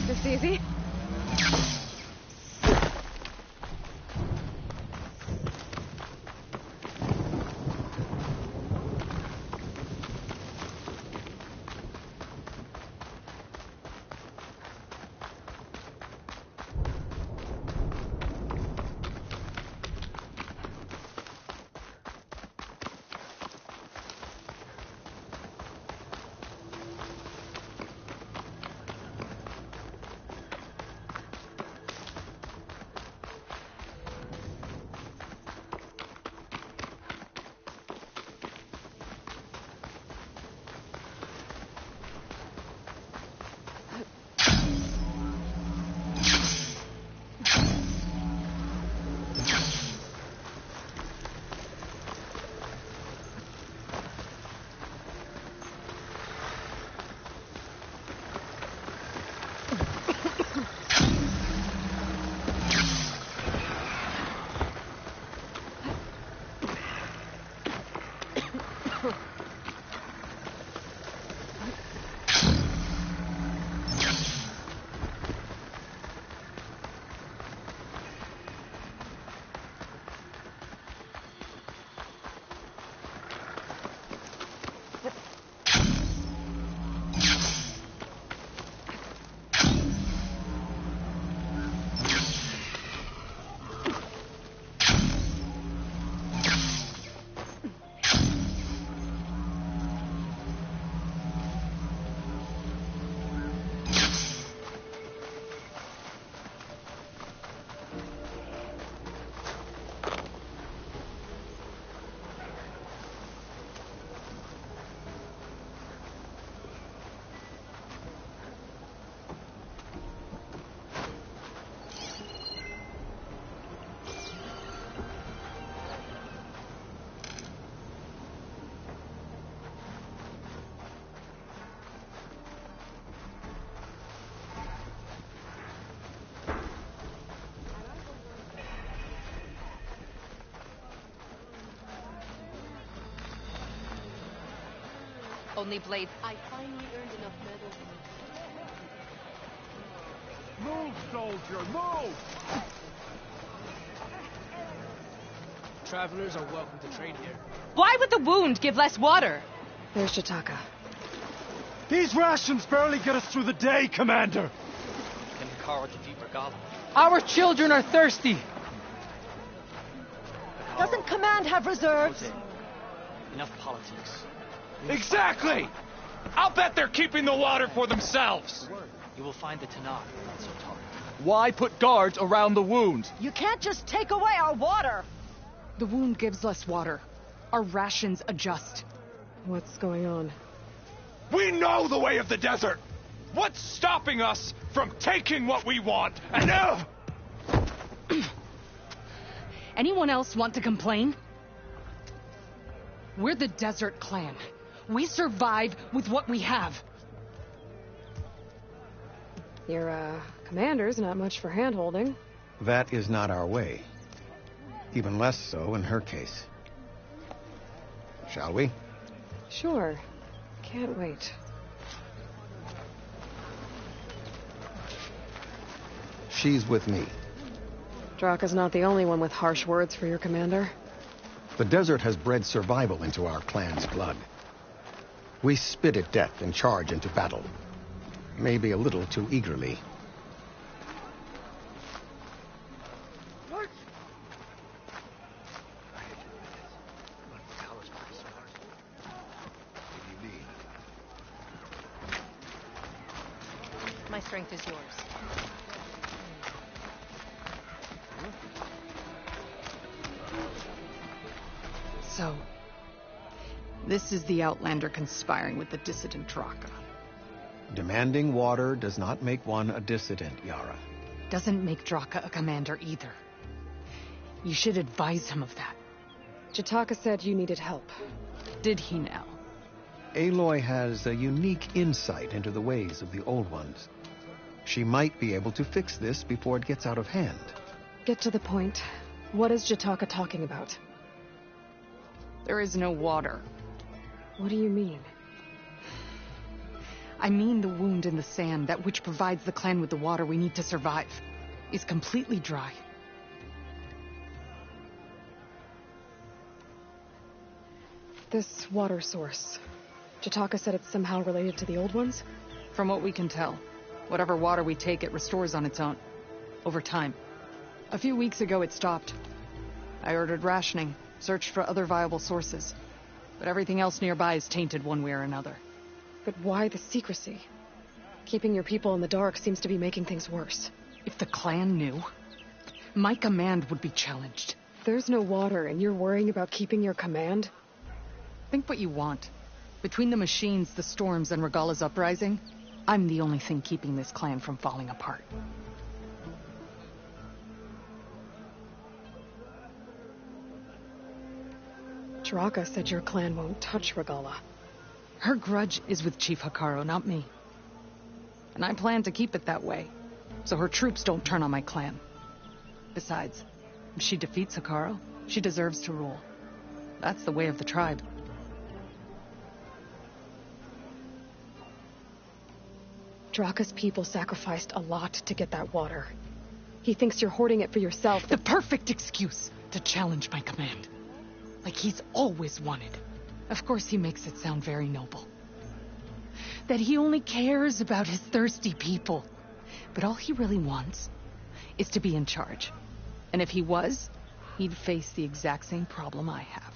This easy? Only blades. I finally earned enough medals. Move, soldier, move! Travelers are welcome to trade here. Why would the wound give less water? There's Jataka. These rations barely get us through the day, Commander! Can Hekara defeat Regala? Our children are thirsty! Doesn't Command have reserves? Jose, enough politics. Exactly! I'll bet they're keeping the water for themselves! You will find the Tanakh not so tolerant. Why put guards around the wound? You can't just take away our water! The wound gives less water. Our rations adjust. What's going on? We know the way of the desert! What's stopping us from taking what we want? And now... Anyone else want to complain? We're the Desert Clan. We survive with what we have. Your, commander's not much for hand-holding. That is not our way. Even less so in her case. Shall we? Sure. Can't wait. She's with me. Draka's not the only one with harsh words for your commander. The desert has bred survival into our clan's blood. We spit at death and charge into battle. Maybe a little too eagerly. My strength is yours. So, this is the Outlander conspiring with the dissident Draka. Demanding water does not make one a dissident, Yara. Doesn't make Draka a commander either. You should advise him of that. Jataka said you needed help. Did he now? Aloy has a unique insight into the ways of the Old Ones. She might be able to fix this before it gets out of hand. Get to the point. What is Jataka talking about? There is no water. What do you mean? I mean the wound in the sand, that which provides the clan with the water we need to survive, is completely dry. This water source. Jataka said it's somehow related to the Old Ones? From what we can tell, whatever water we take, it restores on its own. Over time. A few weeks ago, it stopped. I ordered rationing, searched for other viable sources. But everything else nearby is tainted one way or another. But why the secrecy? Keeping your people in the dark seems to be making things worse. If the clan knew, my command would be challenged. There's no water, and you're worrying about keeping your command? Think what you want. Between the machines, the storms, and Regala's uprising, I'm the only thing keeping this clan from falling apart. Draka said your clan won't touch Regala. Her grudge is with Chief Hekarro, not me. And I plan to keep it that way, so her troops don't turn on my clan. Besides, if she defeats Hekarro, she deserves to rule. That's the way of the tribe. Draka's people sacrificed a lot to get that water. He thinks you're hoarding it for yourself. The perfect excuse to challenge my command. Like he's always wanted. Of course he makes it sound very noble. That he only cares about his thirsty people. But all he really wants is to be in charge. And if he was, he'd face the exact same problem I have.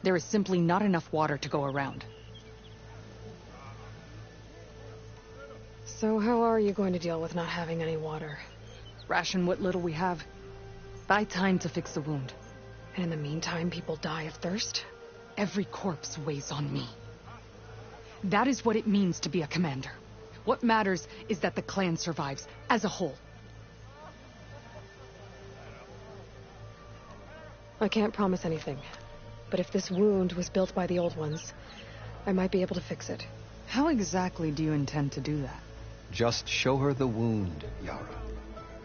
There is simply not enough water to go around. So how are you going to deal with not having any water? Ration what little we have. Buy time to fix the wound. And in the meantime, people die of thirst? Every corpse weighs on me. That is what it means to be a commander. What matters is that the clan survives, as a whole. I can't promise anything. But if this wound was built by the Old Ones, I might be able to fix it. How exactly do you intend to do that? Just show her the wound, Yara.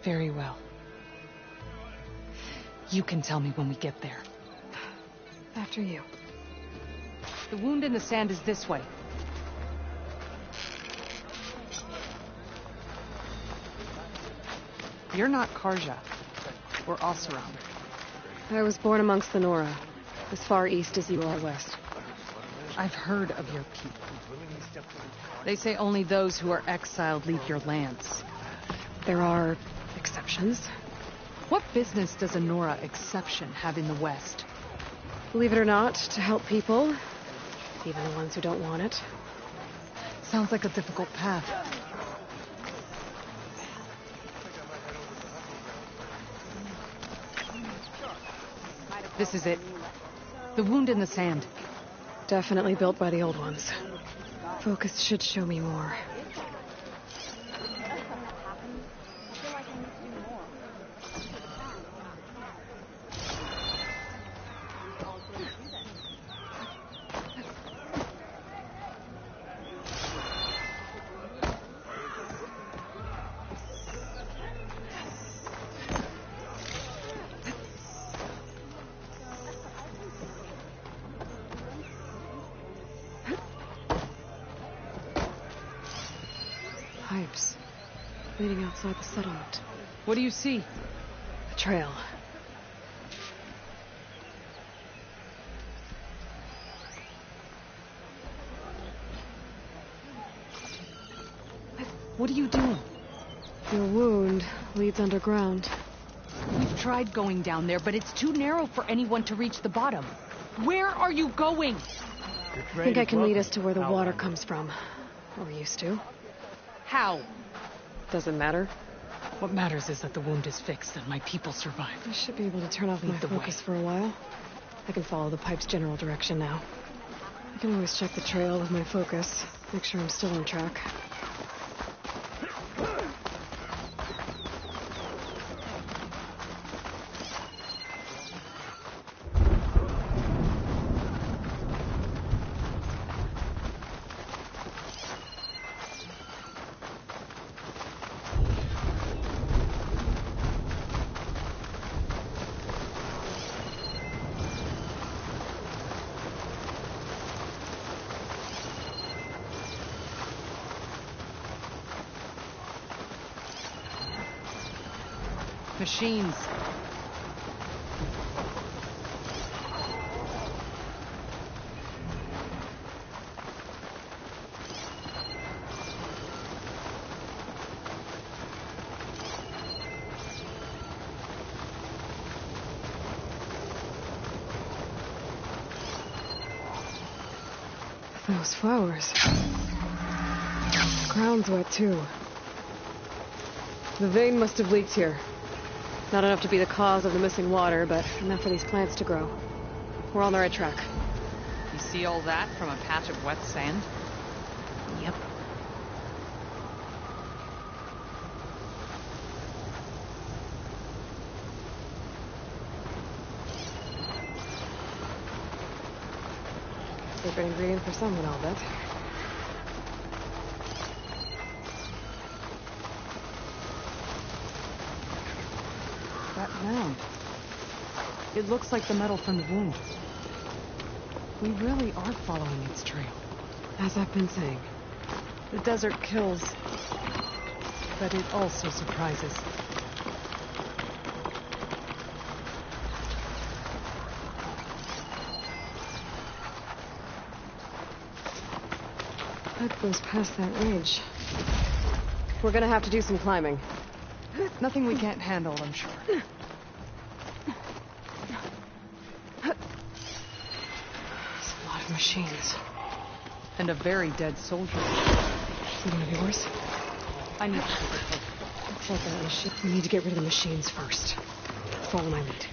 Very well. You can tell me when we get there. After you. The wound in the sand is this way. You're not Karja. Or Oseram. I was born amongst the Nora, as far east as you are west. I've heard of your people. They say only those who are exiled leave your lands. There are exceptions. What business does a Nora exception have in the West? Believe it or not, to help people, even the ones who don't want it. Sounds like a difficult path. This is it. The wound in the sand. Definitely built by the old ones. Focus should show me more. Pipes leading outside the settlement. What do you see? A trail. What are you doing? Your wound leads underground. We've tried going down there, but it's too narrow for anyone to reach the bottom. Where are you going? I think I can lead us to where the water comes from. Or used to. How? Doesn't matter. What matters is that the wound is fixed and my people survive. I should be able to turn off my focus for a while. I can follow the pipe's general direction now. I can always check the trail with my focus. Make sure I'm still on track. Machines. Those flowers. The ground's wet too. The vein must have leaked here. Not enough to be the cause of the missing water, but enough for these plants to grow. We're on the right track. You see all that from a patch of wet sand? Yep. Secret ingredient for someone, I'll bet. That mound. It looks like the metal from the wound. We really are following its trail. As I've been saying. The desert kills, but it also surprises. Pipe goes past that ridge. We're gonna have to do some climbing. Nothing we can't handle, I'm sure. It's a lot of machines. And a very dead soldier. Is it one of yours? I need to take a look. Looks like that ship. We need to get rid of the machines first. Follow my lead.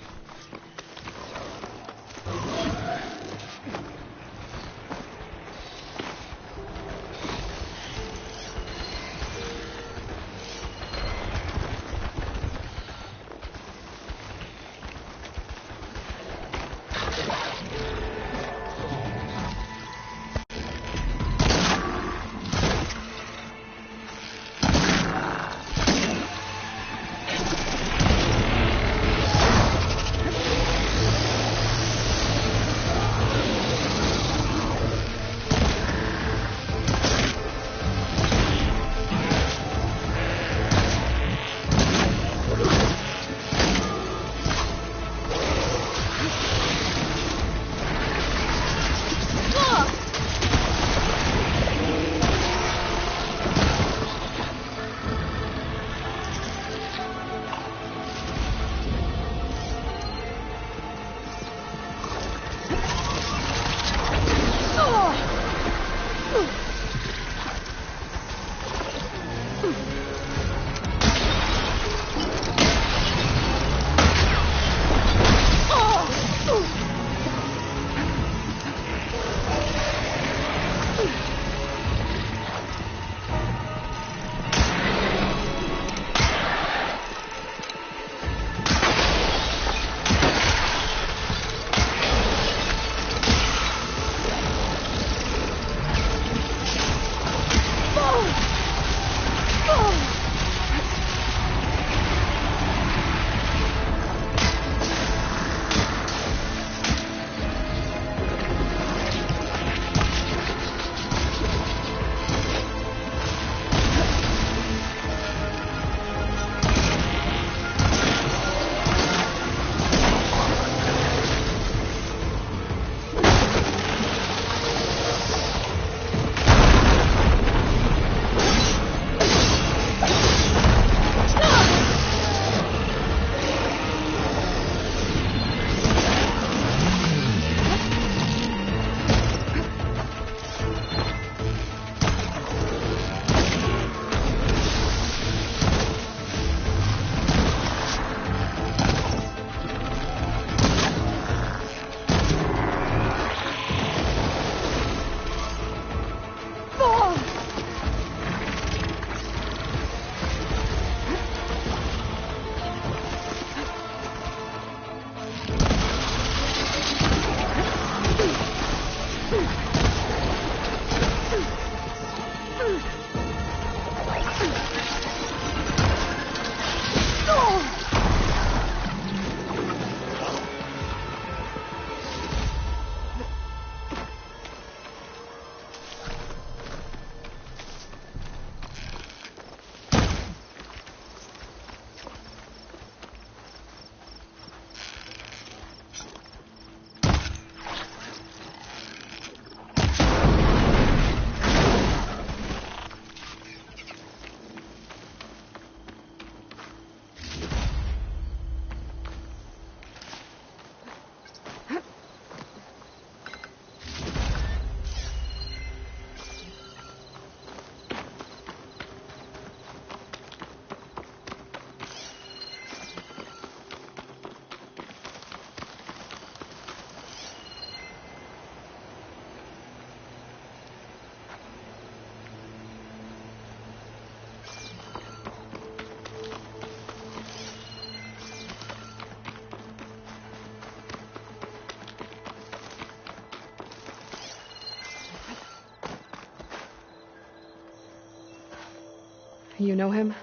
You know him?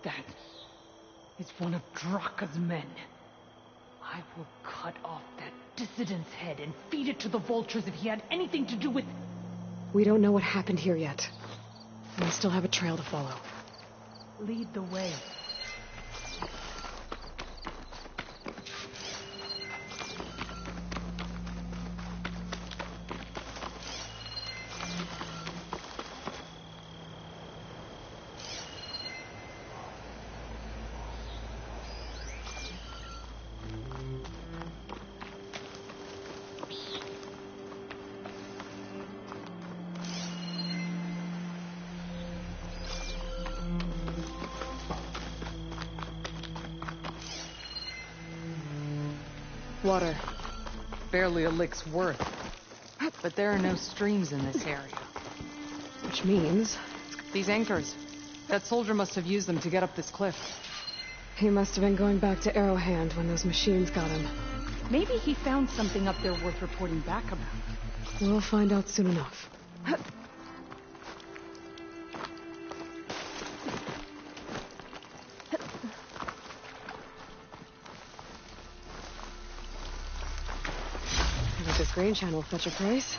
That is one of Draka's men. I will cut off that dissident's head and feed it to the vultures if he had anything to do with... We don't know what happened here yet. We still have a trail to follow. Lead the way. Water. Barely a lick's worth. But there are no streams in this area. Which means... These anchors. That soldier must have used them to get up this cliff. He must have been going back to Arrowhand when those machines got him. Maybe he found something up there worth reporting back about. We'll find out soon enough. This grain channel will fetch a price.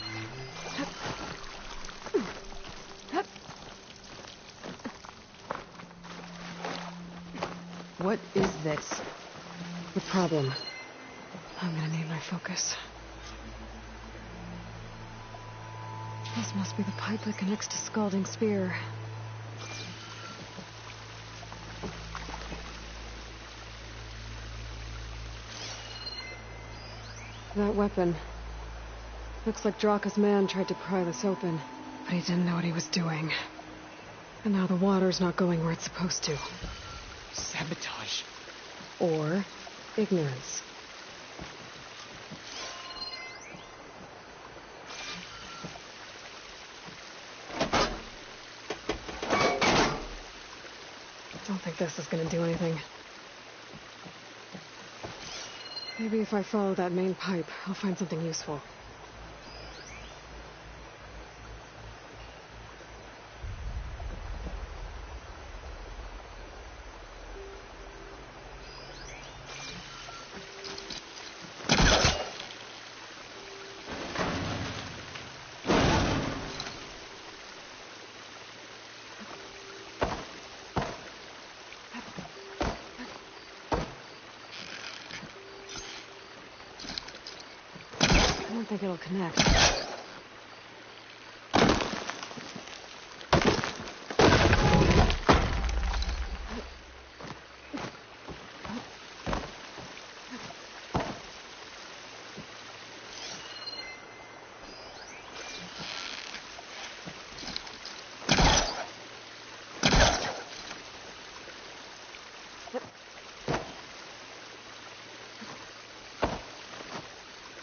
What is this? The problem. I'm gonna need my focus. This must be the pipe that connects to Scalding Spear. That weapon. Looks like Draka's man tried to pry this open, but he didn't know what he was doing. And now the water's not going where it's supposed to. Sabotage. Or ignorance. Don't think this is gonna do anything. Maybe if I follow that main pipe, I'll find something useful. I don't think it'll connect.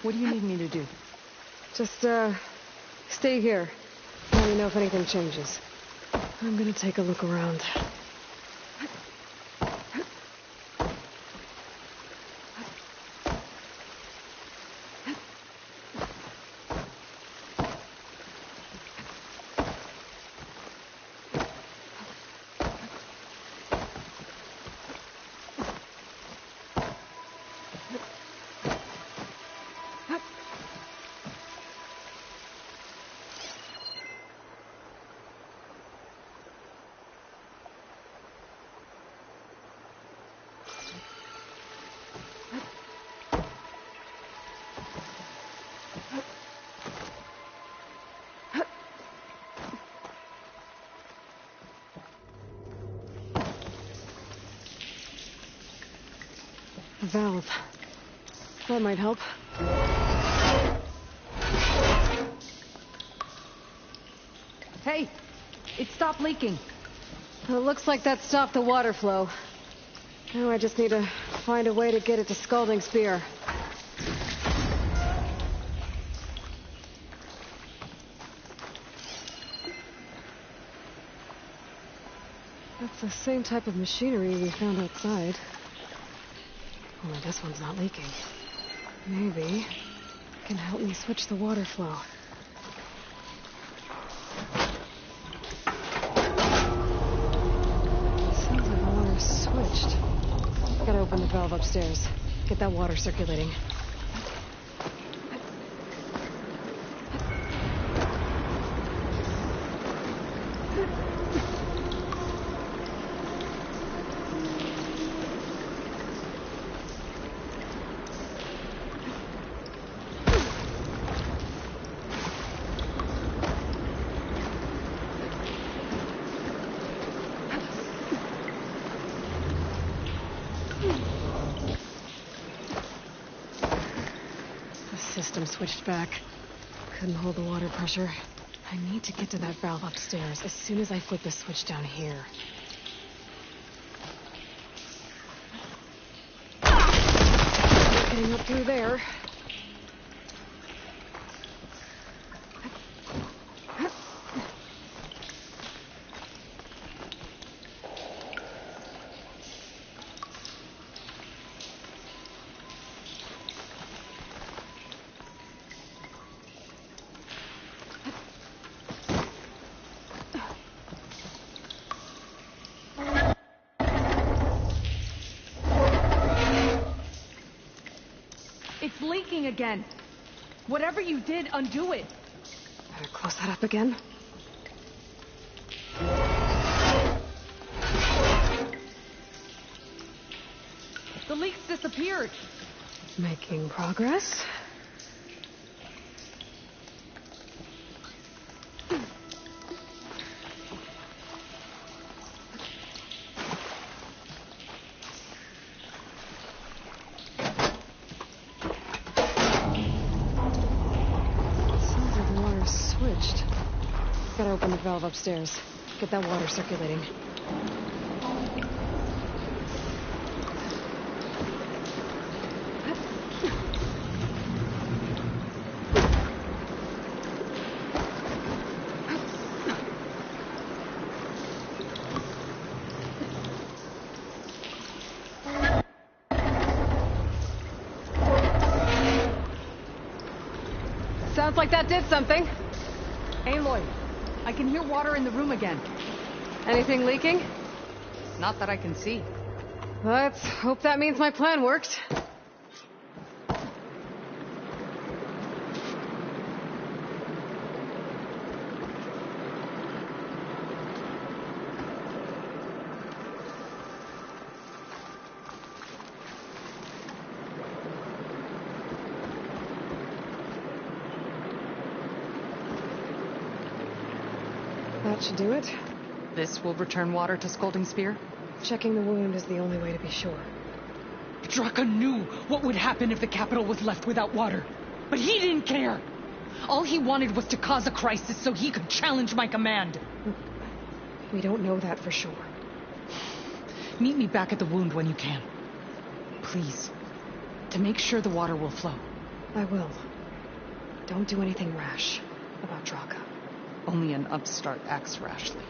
What do you need me to do? Just, stay here. Let me know if anything changes. I'm gonna take a look around. A valve. That might help. Hey! It stopped leaking. Well, it looks like that stopped the water flow. Now I just need to find a way to get it to Scalding Spear. That's the same type of machinery we found outside. Only this one's not leaking. Maybe it can help me switch the water flow. upstairs. Get that water circulating. System switched back. Couldn't hold the water pressure. I need to get to that valve upstairs as soon as I flip the switch down here. Getting up through there. It's leaking again. Whatever you did, undo it. Better close that up again. The leak's disappeared. Making progress. Gotta open the valve upstairs. Get that water circulating. Sounds like that did something. Aloy, I can hear water in the room again. Anything leaking? Not that I can see. Let's hope that means my plan worked. That should do it. This will return water to Scalding Spear? Checking the wound is the only way to be sure. Draka knew what would happen if the capital was left without water. But he didn't care. All he wanted was to cause a crisis so he could challenge my command. We don't know that for sure. Meet me back at the wound when you can. Please. To make sure the water will flow. I will. Don't do anything rash about Draka. Only an upstart acts rashly.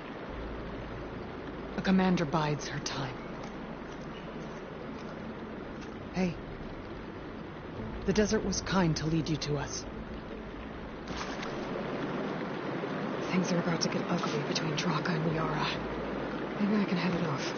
A commander bides her time. Hey. The desert was kind to lead you to us. Things are about to get ugly between Draka and Liara. Maybe I can head it off.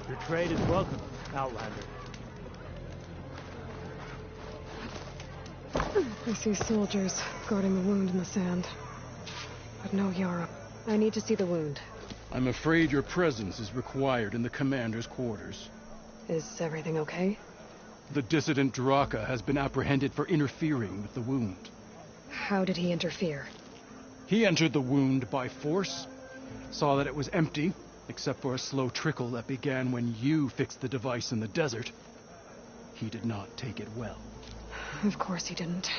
Your trade is welcome, Outlander. I see soldiers guarding the wound in the sand. But no Yara. I need to see the wound. I'm afraid your presence is required in the commander's quarters. Is everything okay? The dissident Draka has been apprehended for interfering with the wound. How did he interfere? He entered the wound by force, saw that it was empty, except for a slow trickle that began when you fixed the device in the desert. He did not take it well. Of course he didn't.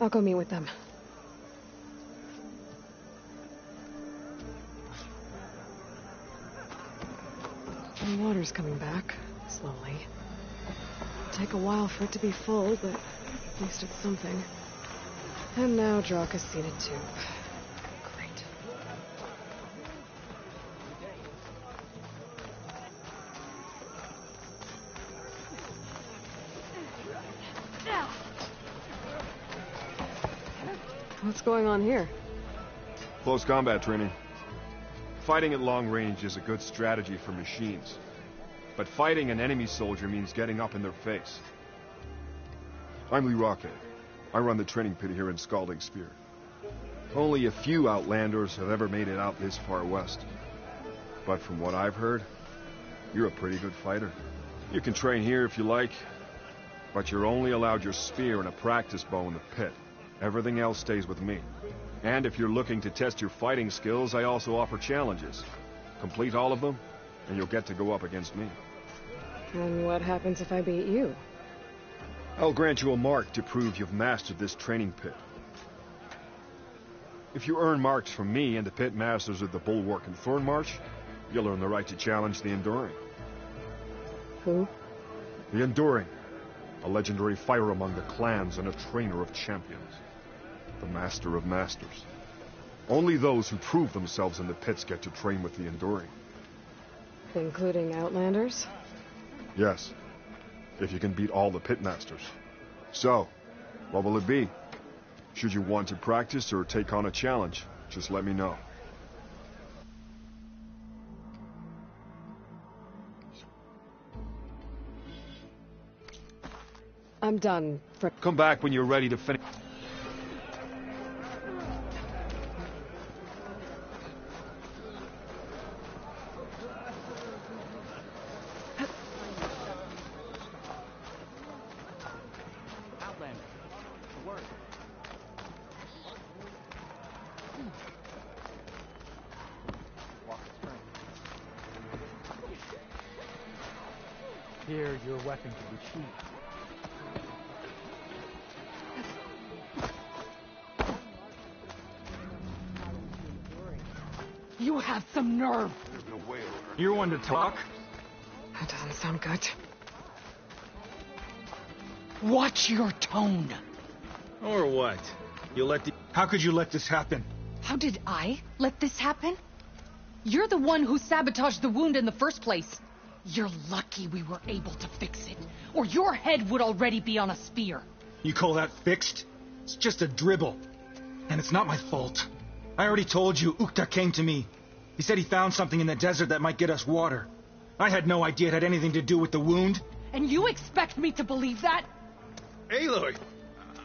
I'll go meet with them. The water's coming back, slowly. It'll take a while for it to be full, but at least it's something. And now Draka's seen it too. Great. What's going on here? Close combat training. Fighting at long range is a good strategy for machines. But fighting an enemy soldier means getting up in their face. I'm Lee Rocket. I run the training pit here in Scalding Spear. Only a few Outlanders have ever made it out this far west. But from what I've heard, you're a pretty good fighter. You can train here if you like, but you're only allowed your spear and a practice bow in the pit. Everything else stays with me. And if you're looking to test your fighting skills, I also offer challenges. Complete all of them, and you'll get to go up against me. And what happens if I beat you? I'll grant you a mark to prove you've mastered this training pit. If you earn marks from me and the pit masters of the Bulwark and Thornmarsh, you'll earn the right to challenge the Enduring. Who? The Enduring, a legendary fighter among the clans and a trainer of champions. The Master of Masters. Only those who prove themselves in the pits get to train with the Enduring. Including Outlanders? Yes, if you can beat all the pit masters. So, what will it be? Should you want to practice or take on a challenge, just let me know. I'm done. Come back when you're ready to finish. Here, your weapon can be sheathed. You have some nerve. There's no way. You're one to talk? That doesn't sound good. Watch your tone. Or what? How could you let this happen? How did I let this happen? You're the one who sabotaged the wound in the first place. You're lucky we were able to fix it, or your head would already be on a spear. You call that fixed? It's just a dribble. And it's not my fault. I already told you, Ukta came to me. He said he found something in the desert that might get us water. I had no idea it had anything to do with the wound. And you expect me to believe that? Aloy,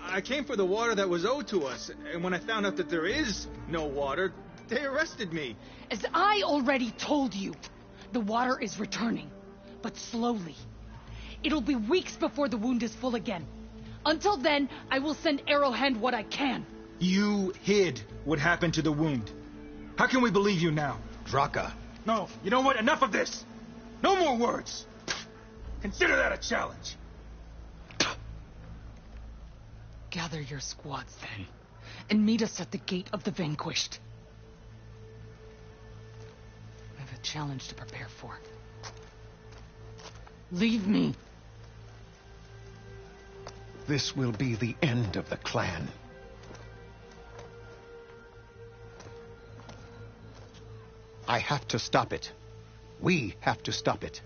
I came for the water that was owed to us, and when I found out that there is no water, they arrested me. As I already told you, the water is returning, but slowly. It'll be weeks before the wound is full again. Until then, I will send Arrowhand what I can. You hid what happened to the wound. How can we believe you now? Draka. No, you know what? Enough of this. No more words. Consider that a challenge. Gather your squads then, and meet us at the Gate of the Vanquished. I have a challenge to prepare for. Leave me. This will be the end of the clan. I have to stop it. We have to stop it.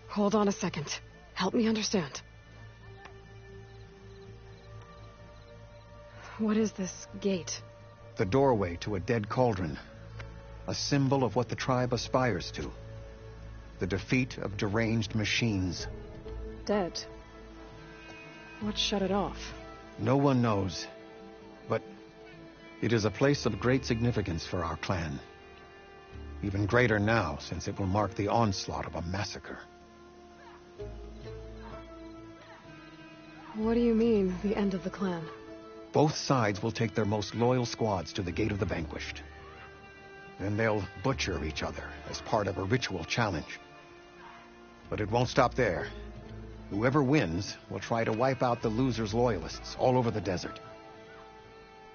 Hold on a second. Help me understand. What is this gate? The doorway to a dead cauldron. A symbol of what the tribe aspires to. The defeat of deranged machines. Dead. What shut it off? No one knows. But it is a place of great significance for our clan. Even greater now, since it will mark the onslaught of a massacre. What do you mean, the end of the clan? Both sides will take their most loyal squads to the Gate of the Vanquished. Then they'll butcher each other as part of a ritual challenge. But it won't stop there. Whoever wins will try to wipe out the loser's loyalists all over the desert.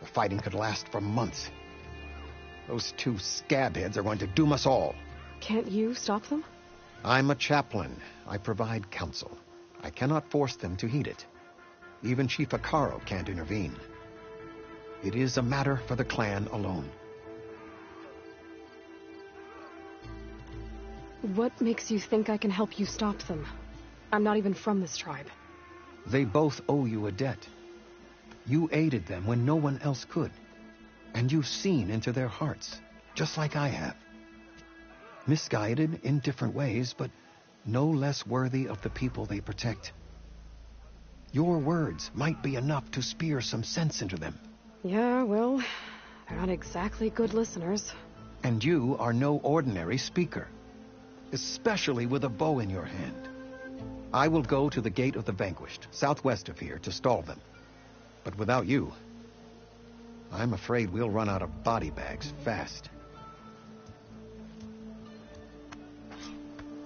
The fighting could last for months. Those two scabheads are going to doom us all. Can't you stop them? I'm a chaplain. I provide counsel. I cannot force them to heed it. Even Chief Akaro can't intervene. It is a matter for the clan alone. What makes you think I can help you stop them? I'm not even from this tribe. They both owe you a debt. You aided them when no one else could. And you've seen into their hearts, just like I have. Misguided in different ways, but no less worthy of the people they protect. Your words might be enough to spear some sense into them. Yeah, well, they're not exactly good listeners. And you are no ordinary speaker, especially with a bow in your hand. I will go to the Gate of the Vanquished, southwest of here, to stall them. But without you, I'm afraid we'll run out of body bags fast.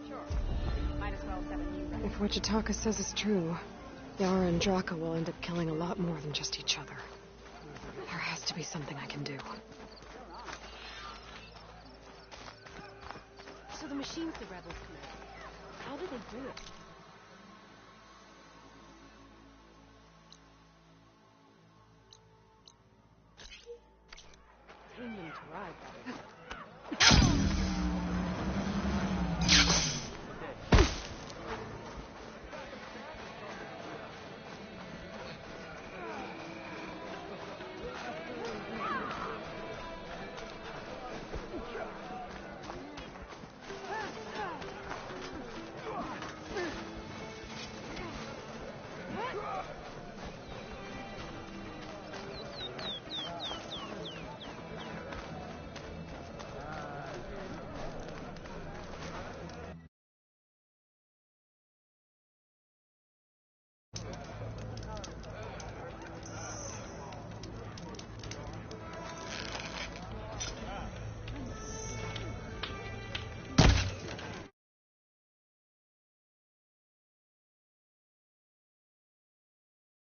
Sure. Might as well set a new record. If what Jataka says is true, Yara and Draka will end up killing a lot more than just each other. There has to be something I can do. So the machines the rebels command. How do they do it?